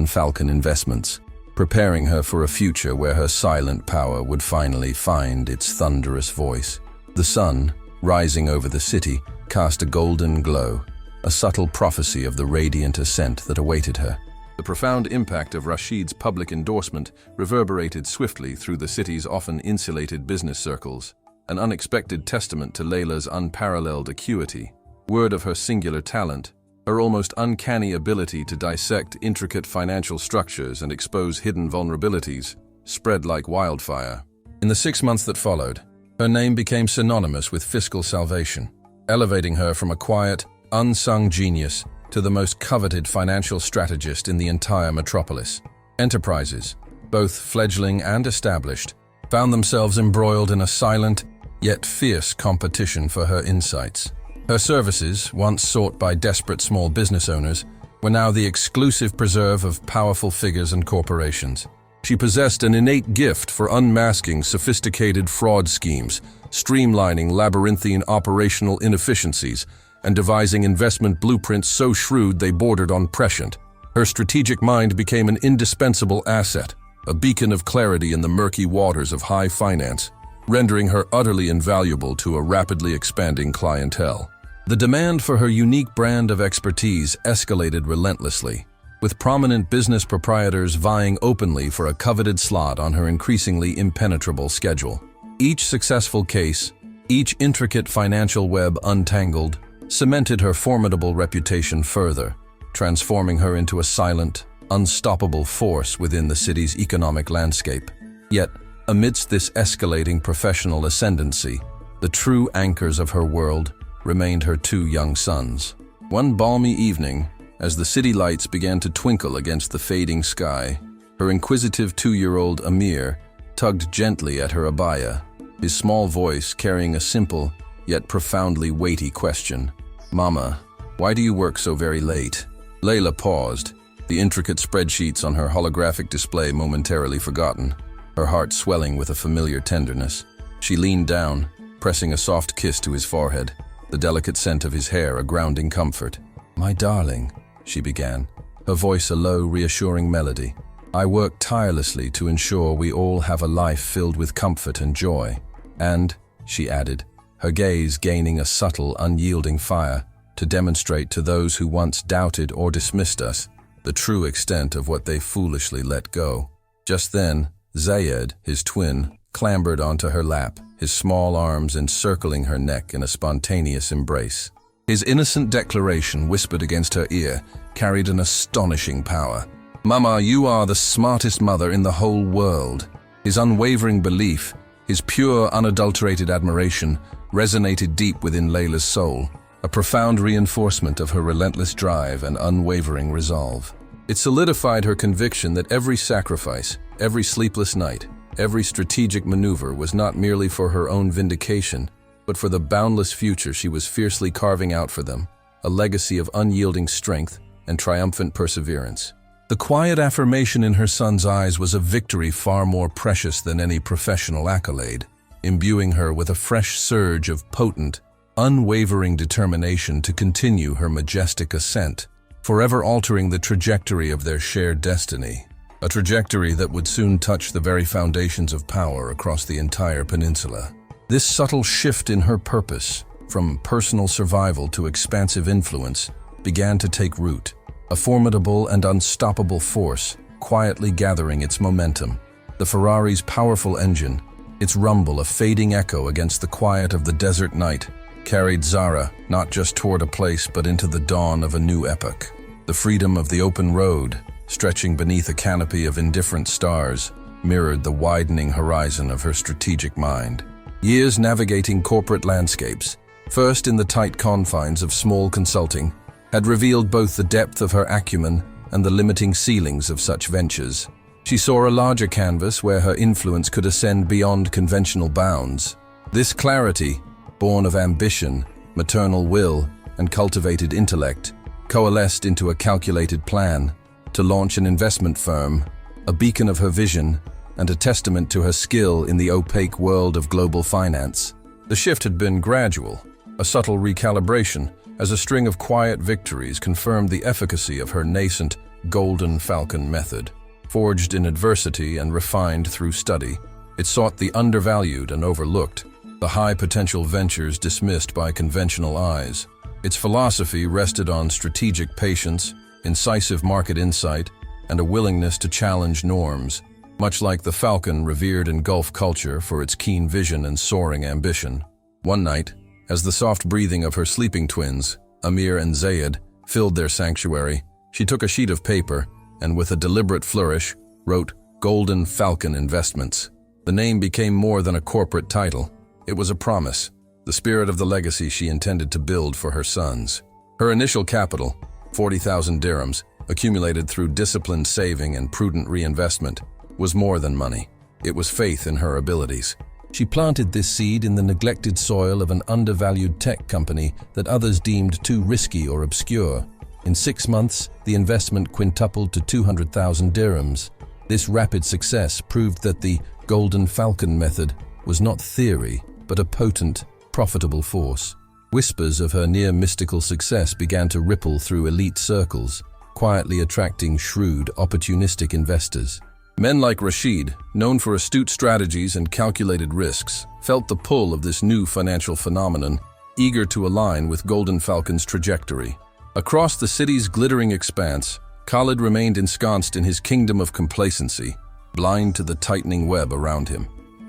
Falcon Investments, preparing her for a future where her silent power would finally find its thunderous voice. The sun, rising over the city, cast a golden glow, a subtle prophecy of the radiant ascent that awaited her. The profound impact of Rashid's public endorsement reverberated swiftly through the city's often insulated business circles, an unexpected testament to Layla's unparalleled acuity. Word of her singular talent, her almost uncanny ability to dissect intricate financial structures and expose hidden vulnerabilities, spread like wildfire. In the 6 months that followed, her name became synonymous with fiscal salvation, elevating her from a quiet, unsung genius to the most coveted financial strategist in the entire metropolis. Enterprises, both fledgling and established, found themselves embroiled in a silent, yet fierce competition for her insights. Her services, once sought by desperate small business owners, were now the exclusive preserve of powerful figures and corporations. She possessed an innate gift for unmasking sophisticated fraud schemes, streamlining labyrinthine operational inefficiencies, and devising investment blueprints so shrewd they bordered on prescient. Her strategic mind became an indispensable asset, a beacon of clarity in the murky waters of high finance, rendering her utterly invaluable to a rapidly expanding clientele. The demand for her unique brand of expertise escalated relentlessly, with prominent business proprietors vying openly for a coveted slot on her increasingly impenetrable schedule. Each successful case, each intricate financial web untangled, cemented her formidable reputation further, transforming her into a silent, unstoppable force within the city's economic landscape. Yet, amidst this escalating professional ascendancy, the true anchors of her world remained her two young sons. One balmy evening, as the city lights began to twinkle against the fading sky, her inquisitive 2-year-old Amir tugged gently at her abaya, his small voice carrying a simple yet profoundly weighty question. "Mama, why do you work so very late?" Layla paused, the intricate spreadsheets on her holographic display momentarily forgotten, her heart swelling with a familiar tenderness. She leaned down, pressing a soft kiss to his forehead, the delicate scent of his hair a grounding comfort. "My darling," she began, her voice a low, reassuring melody, "I work tirelessly to ensure we all have a life filled with comfort and joy. And," she added, her gaze gaining a subtle, unyielding fire, "to demonstrate to those who once doubted or dismissed us the true extent of what they foolishly let go." Just then, Zayed, his twin, clambered onto her lap, his small arms encircling her neck in a spontaneous embrace. His innocent declaration, whispered against her ear, carried an astonishing power. "Mama, you are the smartest mother in the whole world." His unwavering belief, his pure, unadulterated admiration, resonated deep within Layla's soul, a profound reinforcement of her relentless drive and unwavering resolve. It solidified her conviction that every sacrifice, every sleepless night, every strategic maneuver was not merely for her own vindication, but for the boundless future she was fiercely carving out for them, a legacy of unyielding strength and triumphant perseverance. The quiet affirmation in her son's eyes was a victory far more precious than any professional accolade, imbuing her with a fresh surge of potent, unwavering determination to continue her majestic ascent, forever altering the trajectory of their shared destiny, a trajectory that would soon touch the very foundations of power across the entire peninsula. This subtle shift in her purpose, from personal survival to expansive influence, began to take root, a formidable and unstoppable force, quietly gathering its momentum. The Ferrari's powerful engine, its rumble a fading echo against the quiet of the desert night, carried Zahra not just toward a place but into the dawn of a new epoch. The freedom of the open road, stretching beneath a canopy of indifferent stars, mirrored the widening horizon of her strategic mind. Years navigating corporate landscapes, first in the tight confines of small consulting, had revealed both the depth of her acumen and the limiting ceilings of such ventures. She saw a larger canvas where her influence could ascend beyond conventional bounds. This clarity, born of ambition, maternal will, and cultivated intellect, coalesced into a calculated plan to launch an investment firm, a beacon of her vision and a testament to her skill in the opaque world of global finance. The shift had been gradual, a subtle recalibration, as a string of quiet victories confirmed the efficacy of her nascent golden falcon method. Forged in adversity and refined through study, it sought the undervalued and overlooked, the high-potential ventures dismissed by conventional eyes. Its philosophy rested on strategic patience, incisive market insight, and a willingness to challenge norms, much like the falcon revered in Gulf culture for its keen vision and soaring ambition. One night, as the soft breathing of her sleeping twins, Amir and Zayed, filled their sanctuary, she took a sheet of paper and, with a deliberate flourish, wrote Golden Falcon Investments. The name became more than a corporate title. It was a promise, the spirit of the legacy she intended to build for her sons. Her initial capital, 40,000 dirhams, accumulated through disciplined saving and prudent reinvestment, was more than money. It was faith in her abilities. She planted this seed in the neglected soil of an undervalued tech company that others deemed too risky or obscure. In 6 months, the investment quintupled to 200,000 dirhams, This rapid success proved that the Golden Falcon method was not theory, but a potent, profitable force. Whispers of her near-mystical success began to ripple through elite circles, quietly attracting shrewd, opportunistic investors. Men like Rashid, known for astute strategies and calculated risks, felt the pull of this new financial phenomenon, eager to align with Golden Falcon's trajectory. Across the city's glittering expanse, Khalid remained ensconced in his kingdom of complacency, blind to the tightening web around him.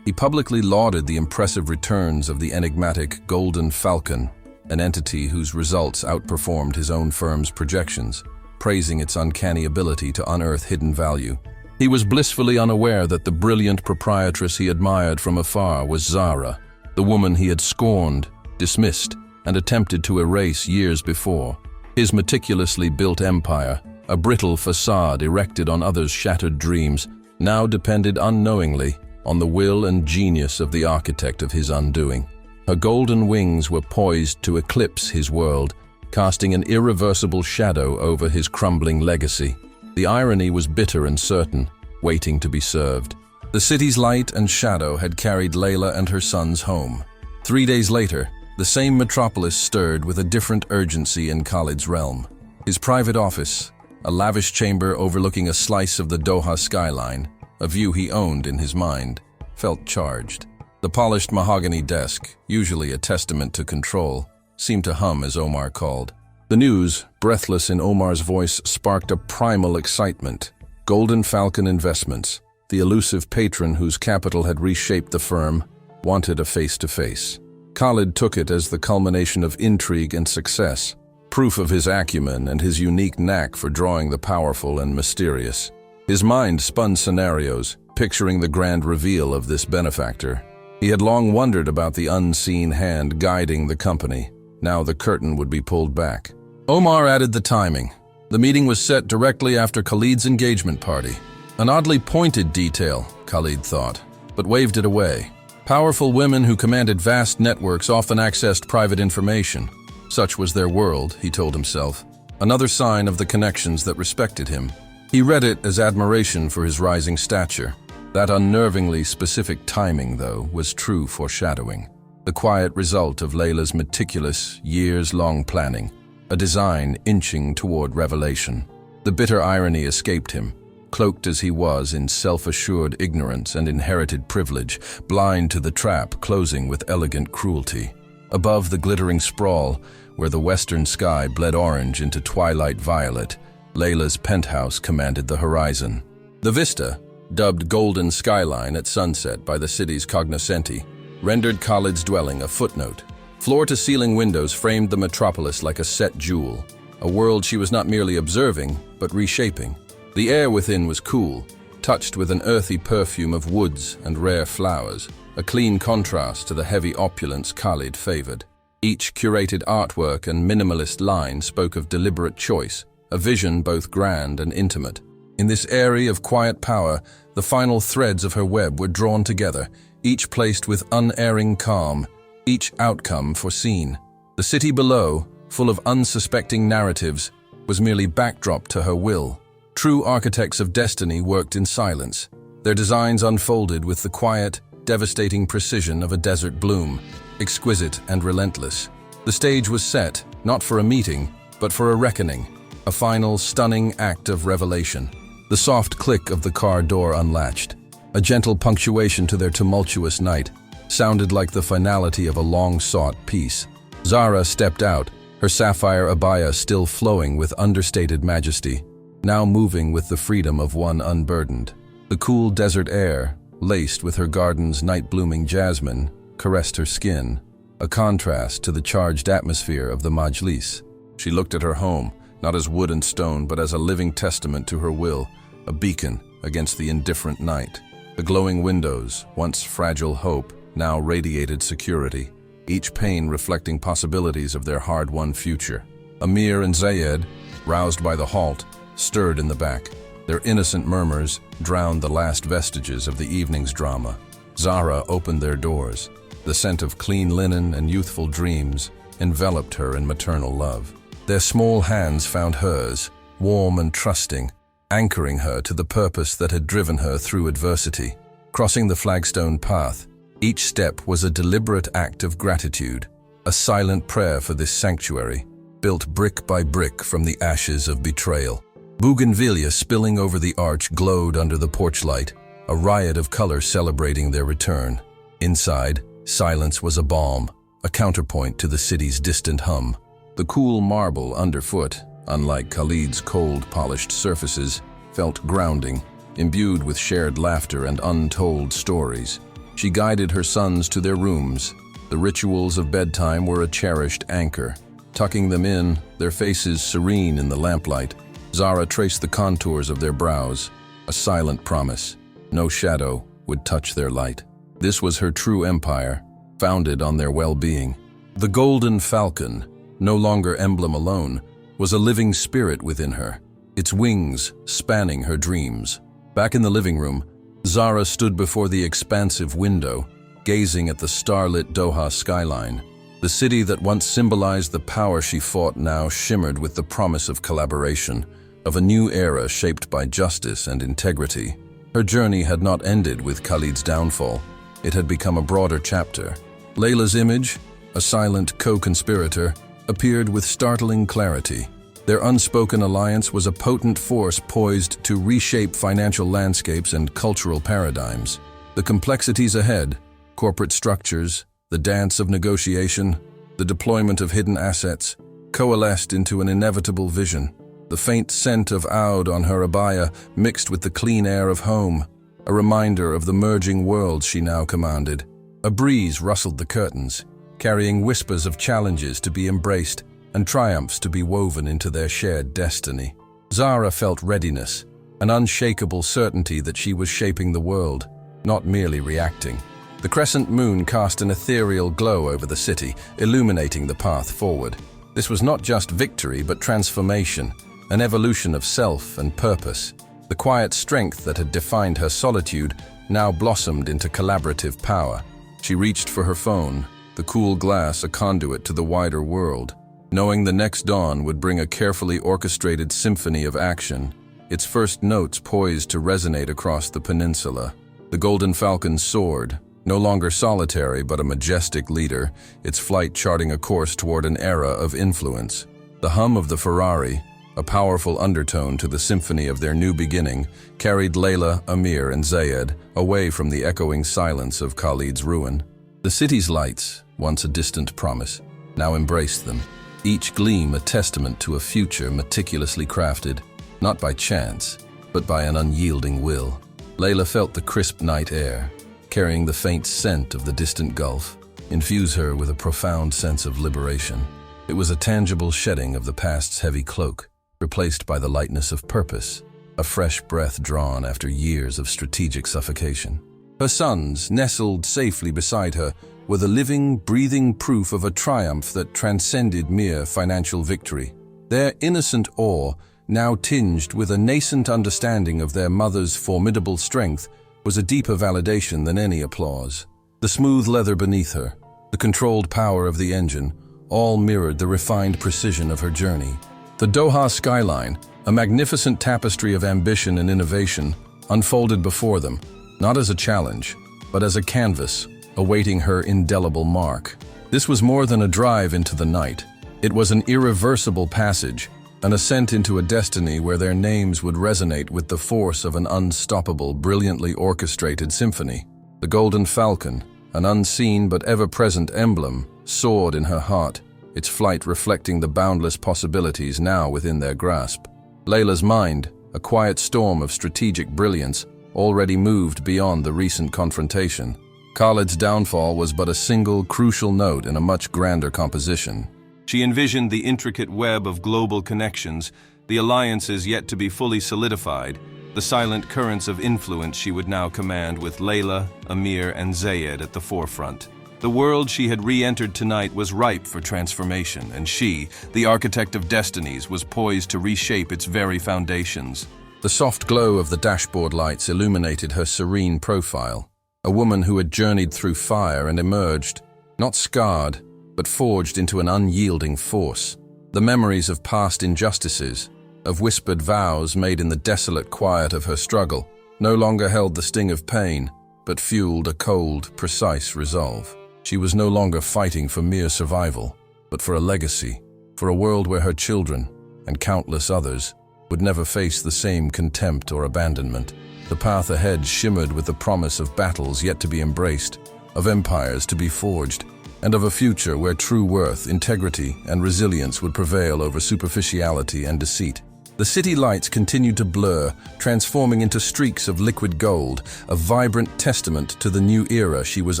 He publicly lauded the impressive returns of the enigmatic Golden Falcon, an entity whose results outperformed his own firm's projections, praising its uncanny ability to unearth hidden value. He was blissfully unaware that the brilliant proprietress he admired from afar was Zahra, the woman he had scorned, dismissed, and attempted to erase years before. His meticulously built empire, a brittle facade erected on others' shattered dreams, now depended unknowingly on the will and genius of the architect of his undoing. Her golden wings were poised to eclipse his world, casting an irreversible shadow over his crumbling legacy. The irony was bitter and certain, waiting to be served. The city's light and shadow had carried Layla and her sons home. 3 days later, the same metropolis stirred with a different urgency in Khalid's realm. His private office, a lavish chamber overlooking a slice of the Doha skyline, a view he owned in his mind, felt charged. The polished mahogany desk, usually a testament to control, seemed to hum as Omar called. The news, breathless in Omar's voice, sparked a primal excitement. Golden Falcon Investments, the elusive patron whose capital had reshaped the firm, wanted a face-to-face. Khalid took it as the culmination of intrigue and success, proof of his acumen and his unique knack for drawing the powerful and mysterious. His mind spun scenarios, picturing the grand reveal of this benefactor. He had long wondered about the unseen hand guiding the company. Now the curtain would be pulled back. Omar added the timing. The meeting was set directly after Khalid's engagement party. An oddly pointed detail, Khalid thought, but waved it away. Powerful women who commanded vast networks often accessed private information. Such was their world, he told himself. Another sign of the connections that respected him. He read it as admiration for his rising stature. That unnervingly specific timing, though, was true foreshadowing. The quiet result of Layla's meticulous, years-long planning, a design inching toward revelation. The bitter irony escaped him, cloaked as he was in self-assured ignorance and inherited privilege, blind to the trap closing with elegant cruelty. Above the glittering sprawl, where the western sky bled orange into twilight violet, Layla's penthouse commanded the horizon. The vista, dubbed Golden Skyline at sunset by the city's cognoscenti, rendered Khalid's dwelling a footnote. Floor-to-ceiling windows framed the metropolis like a set jewel, a world she was not merely observing, but reshaping. The air within was cool, touched with an earthy perfume of woods and rare flowers, a clean contrast to the heavy opulence Khalid favored. Each curated artwork and minimalist line spoke of deliberate choice, a vision both grand and intimate. In this airy of quiet power, the final threads of her web were drawn together, each placed with unerring calm, each outcome foreseen. The city below, full of unsuspecting narratives, was merely backdrop to her will. True architects of destiny worked in silence. Their designs unfolded with the quiet, devastating precision of a desert bloom, exquisite and relentless. The stage was set, not for a meeting, but for a reckoning, a final, stunning act of revelation. The soft click of the car door unlatched, a gentle punctuation to their tumultuous night, sounded like the finality of a long-sought peace. Zahra stepped out, her sapphire abaya still flowing with understated majesty, now moving with the freedom of one unburdened. The cool desert air, laced with her garden's night-blooming jasmine, caressed her skin, a contrast to the charged atmosphere of the Majlis. She looked at her home, not as wood and stone, but as a living testament to her will, a beacon against the indifferent night. The glowing windows, once fragile hope, now radiated security, each pane reflecting possibilities of their hard-won future. Amir and Zayed, roused by the halt, stirred in the back. Their innocent murmurs drowned the last vestiges of the evening's drama. Zahra opened their doors. The scent of clean linen and youthful dreams enveloped her in maternal love. Their small hands found hers, warm and trusting, anchoring her to the purpose that had driven her through adversity. Crossing the flagstone path, each step was a deliberate act of gratitude, a silent prayer for this sanctuary, built brick by brick from the ashes of betrayal. Bougainvillea spilling over the arch glowed under the porch light, a riot of color celebrating their return. Inside, silence was a balm, a counterpoint to the city's distant hum. The cool marble underfoot, unlike Khalid's cold, polished surfaces, felt grounding, imbued with shared laughter and untold stories. She guided her sons to their rooms. The rituals of bedtime were a cherished anchor. Tucking them in, their faces serene in the lamplight, Zahra traced the contours of their brows, a silent promise. No shadow would touch their light. This was her true empire, founded on their well-being. The golden falcon, no longer emblem alone, was a living spirit within her, its wings spanning her dreams. Back in the living room, Zahra stood before the expansive window, gazing at the starlit Doha skyline. The city that once symbolized the power she fought now shimmered with the promise of collaboration, of a new era shaped by justice and integrity. Her journey had not ended with Khalid's downfall. It had become a broader chapter. Layla's image, a silent co-conspirator, appeared with startling clarity. Their unspoken alliance was a potent force poised to reshape financial landscapes and cultural paradigms. The complexities ahead, corporate structures, the dance of negotiation, the deployment of hidden assets, coalesced into an inevitable vision. The faint scent of oud on her abaya mixed with the clean air of home, a reminder of the merging worlds she now commanded. A breeze rustled the curtains, carrying whispers of challenges to be embraced and triumphs to be woven into their shared destiny. Zahra felt readiness, an unshakable certainty that she was shaping the world, not merely reacting. The crescent moon cast an ethereal glow over the city, illuminating the path forward. This was not just victory, but transformation, an evolution of self and purpose. The quiet strength that had defined her solitude now blossomed into collaborative power. She reached for her phone, the cool glass a conduit to the wider world. Knowing the next dawn would bring a carefully orchestrated symphony of action, its first notes poised to resonate across the peninsula. The Golden Falcon soared, no longer solitary but a majestic leader, its flight charting a course toward an era of influence. The hum of the Ferrari, a powerful undertone to the symphony of their new beginning, carried Layla, Amir, and Zayed away from the echoing silence of Khalid's ruin. The city's lights, once a distant promise, now embraced them, each gleam a testament to a future meticulously crafted, not by chance, but by an unyielding will. Layla felt the crisp night air, carrying the faint scent of the distant Gulf, infuse her with a profound sense of liberation. It was a tangible shedding of the past's heavy cloak, replaced by the lightness of purpose, a fresh breath drawn after years of strategic suffocation. Her sons, nestled safely beside her, were the living, breathing proof of a triumph that transcended mere financial victory. Their innocent awe, now tinged with a nascent understanding of their mother's formidable strength, was a deeper validation than any applause. The smooth leather beneath her, the controlled power of the engine, all mirrored the refined precision of her journey. The Doha skyline, a magnificent tapestry of ambition and innovation, unfolded before them, not as a challenge, but as a canvas, awaiting her indelible mark. This was more than a drive into the night. It was an irreversible passage, an ascent into a destiny where their names would resonate with the force of an unstoppable, brilliantly orchestrated symphony. The Golden Falcon, an unseen but ever-present emblem, soared in her heart, its flight reflecting the boundless possibilities now within their grasp. Layla's mind, a quiet storm of strategic brilliance, already moved beyond the recent confrontation. Khalid's downfall was but a single, crucial note in a much grander composition. She envisioned the intricate web of global connections, the alliances yet to be fully solidified, the silent currents of influence she would now command with Layla, Amir, and Zayed at the forefront. The world she had re-entered tonight was ripe for transformation, and she, the architect of destinies, was poised to reshape its very foundations. The soft glow of the dashboard lights illuminated her serene profile, a woman who had journeyed through fire and emerged, not scarred, but forged into an unyielding force. The memories of past injustices, of whispered vows made in the desolate quiet of her struggle, no longer held the sting of pain, but fueled a cold, precise resolve. She was no longer fighting for mere survival, but for a legacy, for a world where her children, and countless others, would never face the same contempt or abandonment. The path ahead shimmered with the promise of battles yet to be embraced, of empires to be forged, and of a future where true worth, integrity, and resilience would prevail over superficiality and deceit. The city lights continued to blur, transforming into streaks of liquid gold, a vibrant testament to the new era she was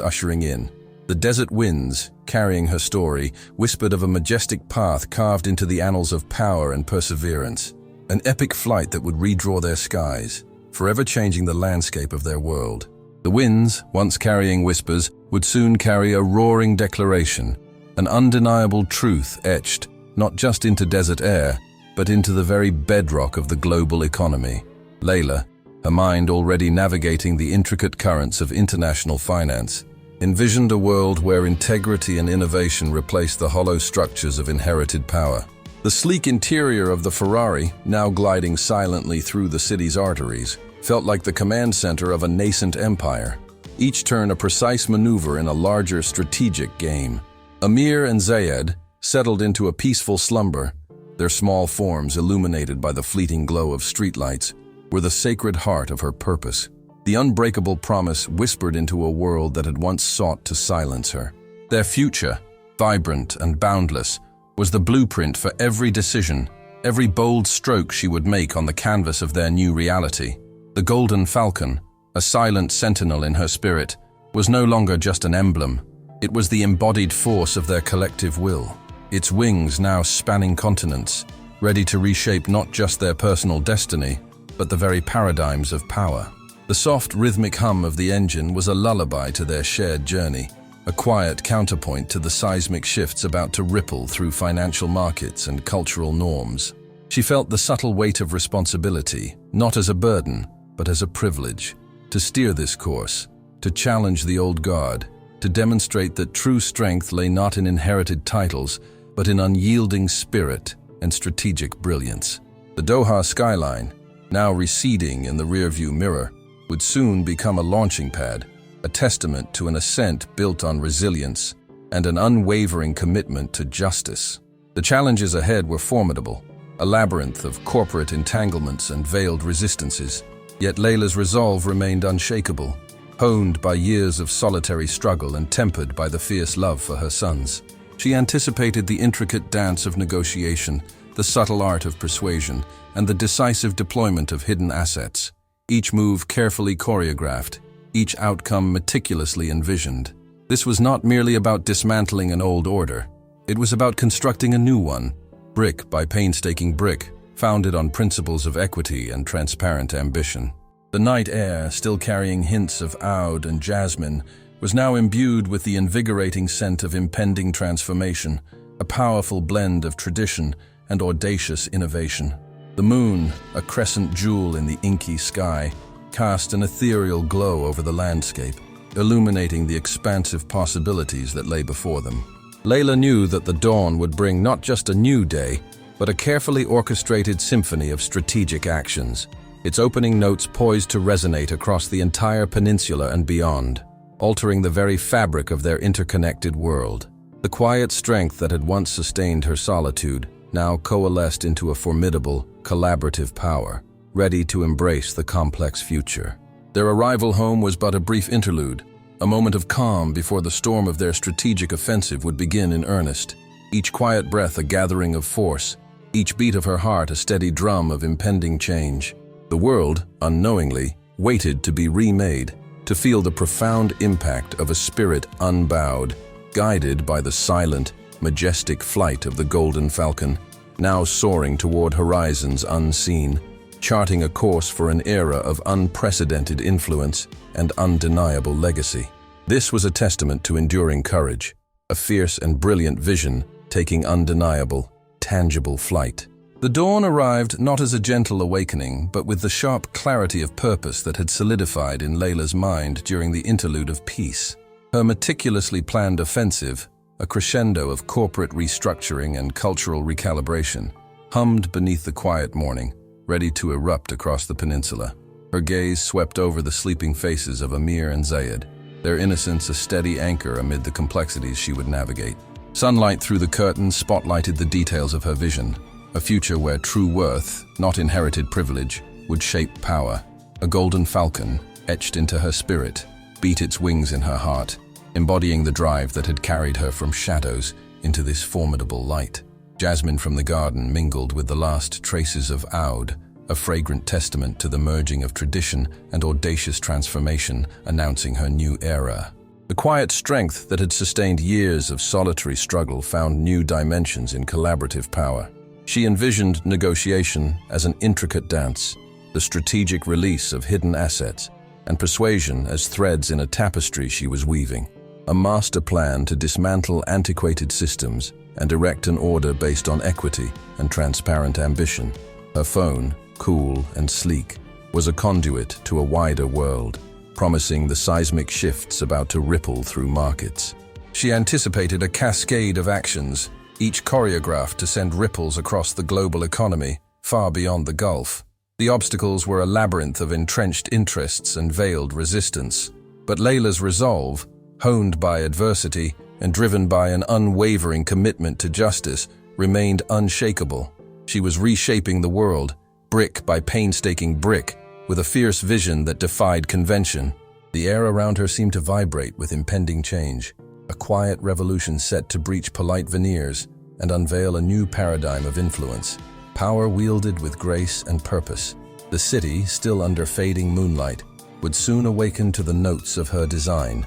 ushering in. The desert winds, carrying her story, whispered of a majestic path carved into the annals of power and perseverance, an epic flight that would redraw their skies, forever changing the landscape of their world. The winds, once carrying whispers, would soon carry a roaring declaration, an undeniable truth etched not just into desert air, but into the very bedrock of the global economy. Layla, her mind already navigating the intricate currents of international finance, envisioned a world where integrity and innovation replaced the hollow structures of inherited power. The sleek interior of the Ferrari, now gliding silently through the city's arteries, felt like the command center of a nascent empire, each turn a precise maneuver in a larger strategic game. Amir and Zayed settled into a peaceful slumber, their small forms illuminated by the fleeting glow of streetlights, were the sacred heart of her purpose. The unbreakable promise whispered into a world that had once sought to silence her. Their future, vibrant and boundless, was the blueprint for every decision, every bold stroke she would make on the canvas of their new reality. The golden falcon, a silent sentinel in her spirit, was no longer just an emblem. It was the embodied force of their collective will, its wings now spanning continents, ready to reshape not just their personal destiny, but the very paradigms of power. The soft, rhythmic hum of the engine was a lullaby to their shared journey, a quiet counterpoint to the seismic shifts about to ripple through financial markets and cultural norms. She felt the subtle weight of responsibility, not as a burden, but as a privilege, to steer this course, to challenge the old guard, to demonstrate that true strength lay not in inherited titles, but in unyielding spirit and strategic brilliance. The Doha skyline, now receding in the rearview mirror, would soon become a launching pad, a testament to an ascent built on resilience and an unwavering commitment to justice. The challenges ahead were formidable, a labyrinth of corporate entanglements and veiled resistances. Yet Layla's resolve remained unshakable, honed by years of solitary struggle and tempered by the fierce love for her sons. She anticipated the intricate dance of negotiation, the subtle art of persuasion, and the decisive deployment of hidden assets, each move carefully choreographed, each outcome meticulously envisioned. This was not merely about dismantling an old order. It was about constructing a new one, brick by painstaking brick, founded on principles of equity and transparent ambition. The night air, still carrying hints of oud and jasmine, was now imbued with the invigorating scent of impending transformation, a powerful blend of tradition and audacious innovation. The moon, a crescent jewel in the inky sky, cast an ethereal glow over the landscape, illuminating the expansive possibilities that lay before them. Layla knew that the dawn would bring not just a new day, but a carefully orchestrated symphony of strategic actions, its opening notes poised to resonate across the entire peninsula and beyond, altering the very fabric of their interconnected world. The quiet strength that had once sustained her solitude now coalesced into a formidable, collaborative power, ready to embrace the complex future. Their arrival home was but a brief interlude, a moment of calm before the storm of their strategic offensive would begin in earnest. Each quiet breath a gathering of force, each beat of her heart a steady drum of impending change. The world, unknowingly, waited to be remade, to feel the profound impact of a spirit unbowed, guided by the silent, majestic flight of the golden falcon, now soaring toward horizons unseen, charting a course for an era of unprecedented influence and undeniable legacy. This was a testament to enduring courage, a fierce and brilliant vision taking undeniable, tangible flight. The dawn arrived not as a gentle awakening, but with the sharp clarity of purpose that had solidified in Layla's mind during the interlude of peace. Her meticulously planned offensive, a crescendo of corporate restructuring and cultural recalibration, hummed beneath the quiet morning, ready to erupt across the peninsula. Her gaze swept over the sleeping faces of Amir and Zayed, their innocence a steady anchor amid the complexities she would navigate. Sunlight through the curtains spotlighted the details of her vision, a future where true worth, not inherited privilege, would shape power. A golden falcon, etched into her spirit, beat its wings in her heart, embodying the drive that had carried her from shadows into this formidable light. Jasmine from the garden mingled with the last traces of oud, a fragrant testament to the merging of tradition and audacious transformation, announcing her new era. The quiet strength that had sustained years of solitary struggle found new dimensions in collaborative power. She envisioned negotiation as an intricate dance, the strategic release of hidden assets, and persuasion as threads in a tapestry she was weaving. A master plan to dismantle antiquated systems and erect an order based on equity and transparent ambition. Her phone, cool and sleek, was a conduit to a wider world, promising the seismic shifts about to ripple through markets. She anticipated a cascade of actions, each choreographed to send ripples across the global economy, far beyond the Gulf. The obstacles were a labyrinth of entrenched interests and veiled resistance. But Layla's resolve, honed by adversity and driven by an unwavering commitment to justice, remained unshakable. She was reshaping the world, brick by painstaking brick, with a fierce vision that defied convention. The air around her seemed to vibrate with impending change, a quiet revolution set to breach polite veneers and unveil a new paradigm of influence. Power wielded with grace and purpose. The city, still under fading moonlight, would soon awaken to the notes of her design,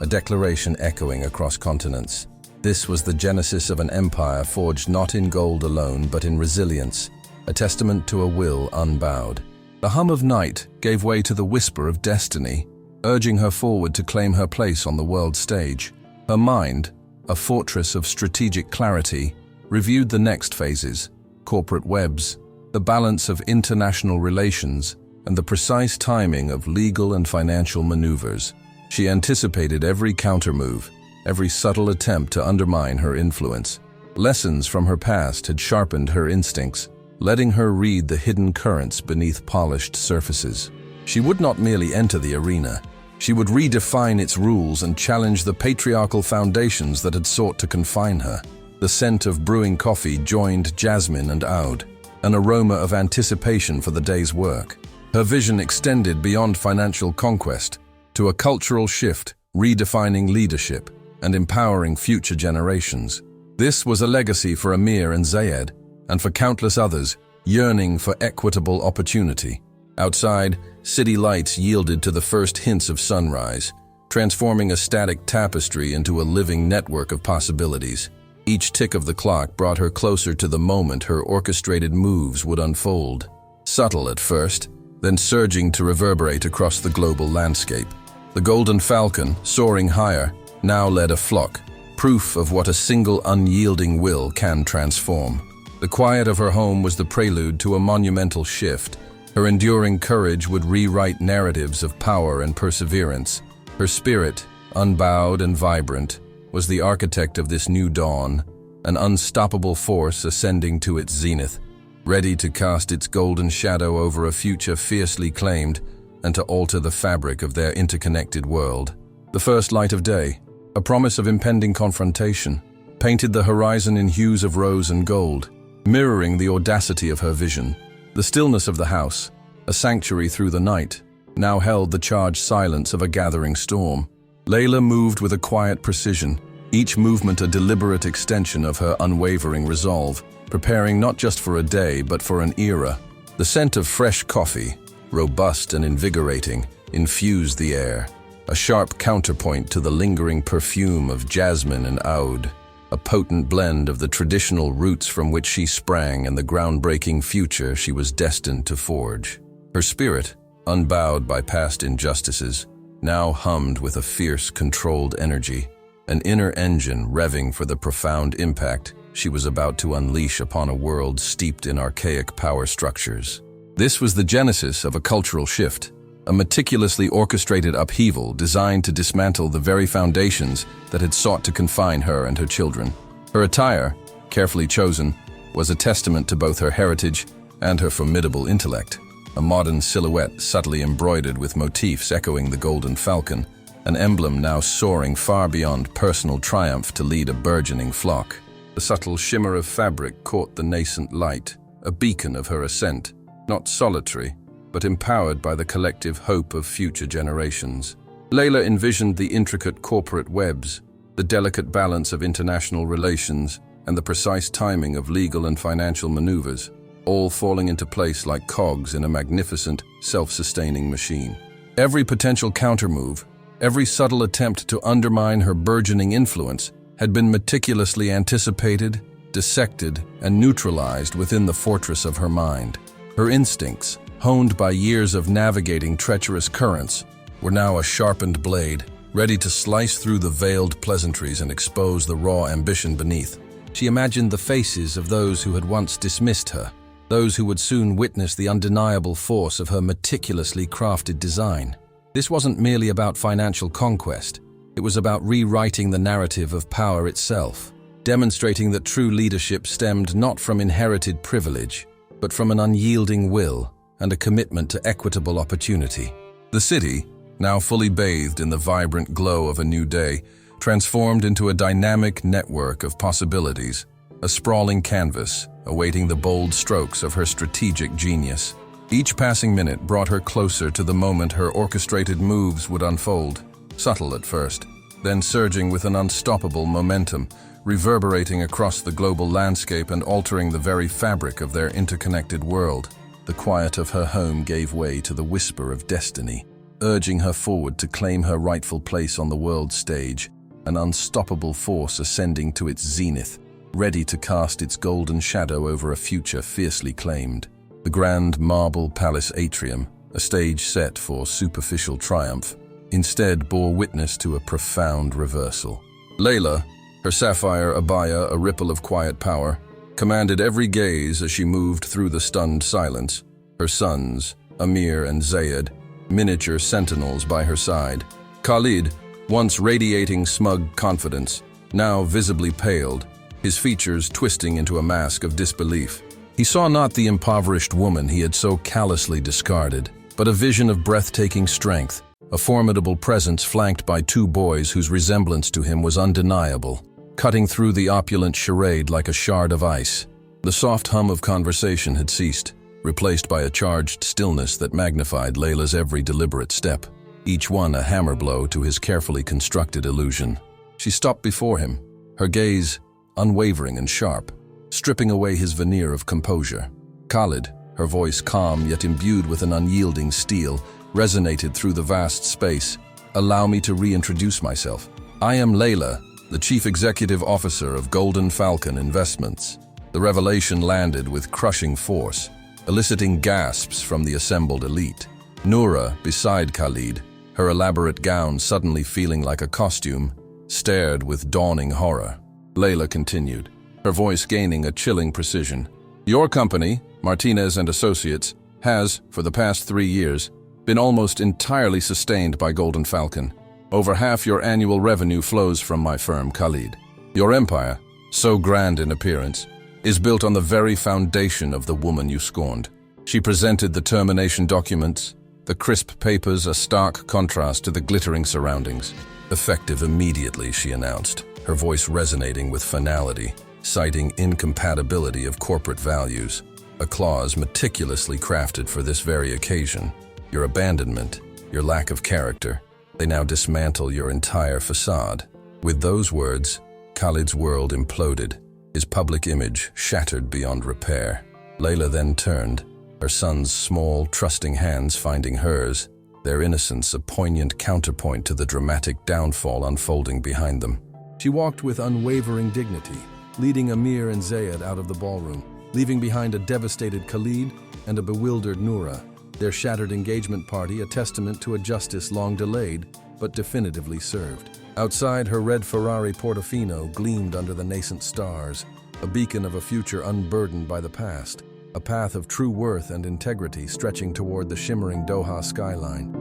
a declaration echoing across continents. This was the genesis of an empire forged not in gold alone but in resilience, a testament to a will unbowed. The hum of night gave way to the whisper of destiny, urging her forward to claim her place on the world stage. Her mind, a fortress of strategic clarity, reviewed the next phases: corporate webs, the balance of international relations, and the precise timing of legal and financial maneuvers. She anticipated every countermove, every subtle attempt to undermine her influence. Lessons from her past had sharpened her instincts, letting her read the hidden currents beneath polished surfaces. She would not merely enter the arena. She would redefine its rules and challenge the patriarchal foundations that had sought to confine her. The scent of brewing coffee joined jasmine and oud, an aroma of anticipation for the day's work. Her vision extended beyond financial conquest to a cultural shift, redefining leadership and empowering future generations. This was a legacy for Amir and Zayed, and for countless others yearning for equitable opportunity. Outside, city lights yielded to the first hints of sunrise, transforming a static tapestry into a living network of possibilities. Each tick of the clock brought her closer to the moment her orchestrated moves would unfold. Subtle at first, then surging to reverberate across the global landscape. The golden falcon, soaring higher, now led a flock, proof of what a single unyielding will can transform. The quiet of her home was the prelude to a monumental shift. Her enduring courage would rewrite narratives of power and perseverance. Her spirit, unbowed and vibrant, was the architect of this new dawn, an unstoppable force ascending to its zenith, ready to cast its golden shadow over a future fiercely claimed and to alter the fabric of their interconnected world. The first light of day, a promise of impending confrontation, painted the horizon in hues of rose and gold, mirroring the audacity of her vision. The stillness of the house, a sanctuary through the night, now held the charged silence of a gathering storm. Layla moved with a quiet precision, each movement a deliberate extension of her unwavering resolve, preparing not just for a day but for an era. The scent of fresh coffee, robust and invigorating, infused the air, a sharp counterpoint to the lingering perfume of jasmine and oud, a potent blend of the traditional roots from which she sprang and the groundbreaking future she was destined to forge. Her spirit, unbowed by past injustices, now hummed with a fierce, controlled energy, an inner engine revving for the profound impact she was about to unleash upon a world steeped in archaic power structures. This was the genesis of a cultural shift, a meticulously orchestrated upheaval designed to dismantle the very foundations that had sought to confine her and her children. Her attire, carefully chosen, was a testament to both her heritage and her formidable intellect. A modern silhouette subtly embroidered with motifs echoing the golden falcon, an emblem now soaring far beyond personal triumph to lead a burgeoning flock. The subtle shimmer of fabric caught the nascent light, a beacon of her ascent, not solitary, but empowered by the collective hope of future generations. Layla envisioned the intricate corporate webs, the delicate balance of international relations, and the precise timing of legal and financial maneuvers, all falling into place like cogs in a magnificent, self-sustaining machine. Every potential countermove, every subtle attempt to undermine her burgeoning influence had been meticulously anticipated, dissected, and neutralized within the fortress of her mind. Her instincts, honed by years of navigating treacherous currents, were now a sharpened blade, ready to slice through the veiled pleasantries and expose the raw ambition beneath. She imagined the faces of those who had once dismissed her, those who would soon witness the undeniable force of her meticulously crafted design. This wasn't merely about financial conquest. It was about rewriting the narrative of power itself, demonstrating that true leadership stemmed not from inherited privilege, but from an unyielding will and a commitment to equitable opportunity. The city, now fully bathed in the vibrant glow of a new day, transformed into a dynamic network of possibilities, a sprawling canvas awaiting the bold strokes of her strategic genius. Each passing minute brought her closer to the moment her orchestrated moves would unfold, subtle at first, then surging with an unstoppable momentum, reverberating across the global landscape and altering the very fabric of their interconnected world. The quiet of her home gave way to the whisper of destiny, urging her forward to claim her rightful place on the world stage, an unstoppable force ascending to its zenith, ready to cast its golden shadow over a future fiercely claimed. The grand marble palace atrium, a stage set for superficial triumph, instead bore witness to a profound reversal. Layla, her sapphire abaya a ripple of quiet power, commanded every gaze as she moved through the stunned silence, her sons, Amir and Zayed, miniature sentinels by her side. Khalid, once radiating smug confidence, now visibly paled, his features twisting into a mask of disbelief. He saw not the impoverished woman he had so callously discarded, but a vision of breathtaking strength, a formidable presence flanked by two boys whose resemblance to him was undeniable, cutting through the opulent charade like a shard of ice. The soft hum of conversation had ceased, replaced by a charged stillness that magnified Layla's every deliberate step, each one a hammer blow to his carefully constructed illusion. She stopped before him, her gaze unwavering and sharp, stripping away his veneer of composure. Khalid, her voice calm yet imbued with an unyielding steel, resonated through the vast space. "Allow me to reintroduce myself. I am Layla, the Chief Executive Officer of Falcon Investments." The revelation landed with crushing force, eliciting gasps from the assembled elite. Noura, beside Khalid, her elaborate gown suddenly feeling like a costume, stared with dawning horror. Layla continued, her voice gaining a chilling precision. "Your company, Martinez and Associates, has, for the past 3 years, been almost entirely sustained by Golden Falcon. Over half your annual revenue flows from my firm, Khalid. Your empire, so grand in appearance, is built on the very foundation of the woman you scorned." She presented the termination documents, the crisp papers a stark contrast to the glittering surroundings. "Effective immediately," she announced, her voice resonating with finality, citing incompatibility of corporate values, a clause meticulously crafted for this very occasion. Your abandonment, your lack of character, they now dismantle your entire facade. With those words, Khalid's world imploded, his public image shattered beyond repair. Layla then turned, her son's small, trusting hands finding hers, their innocence a poignant counterpoint to the dramatic downfall unfolding behind them. She walked with unwavering dignity, leading Amir and Zayed out of the ballroom, leaving behind a devastated Khalid and a bewildered Noura, their shattered engagement party a testament to a justice long delayed, but definitively served. Outside, her red Ferrari Portofino gleamed under the nascent stars, a beacon of a future unburdened by the past, a path of true worth and integrity stretching toward the shimmering Doha skyline.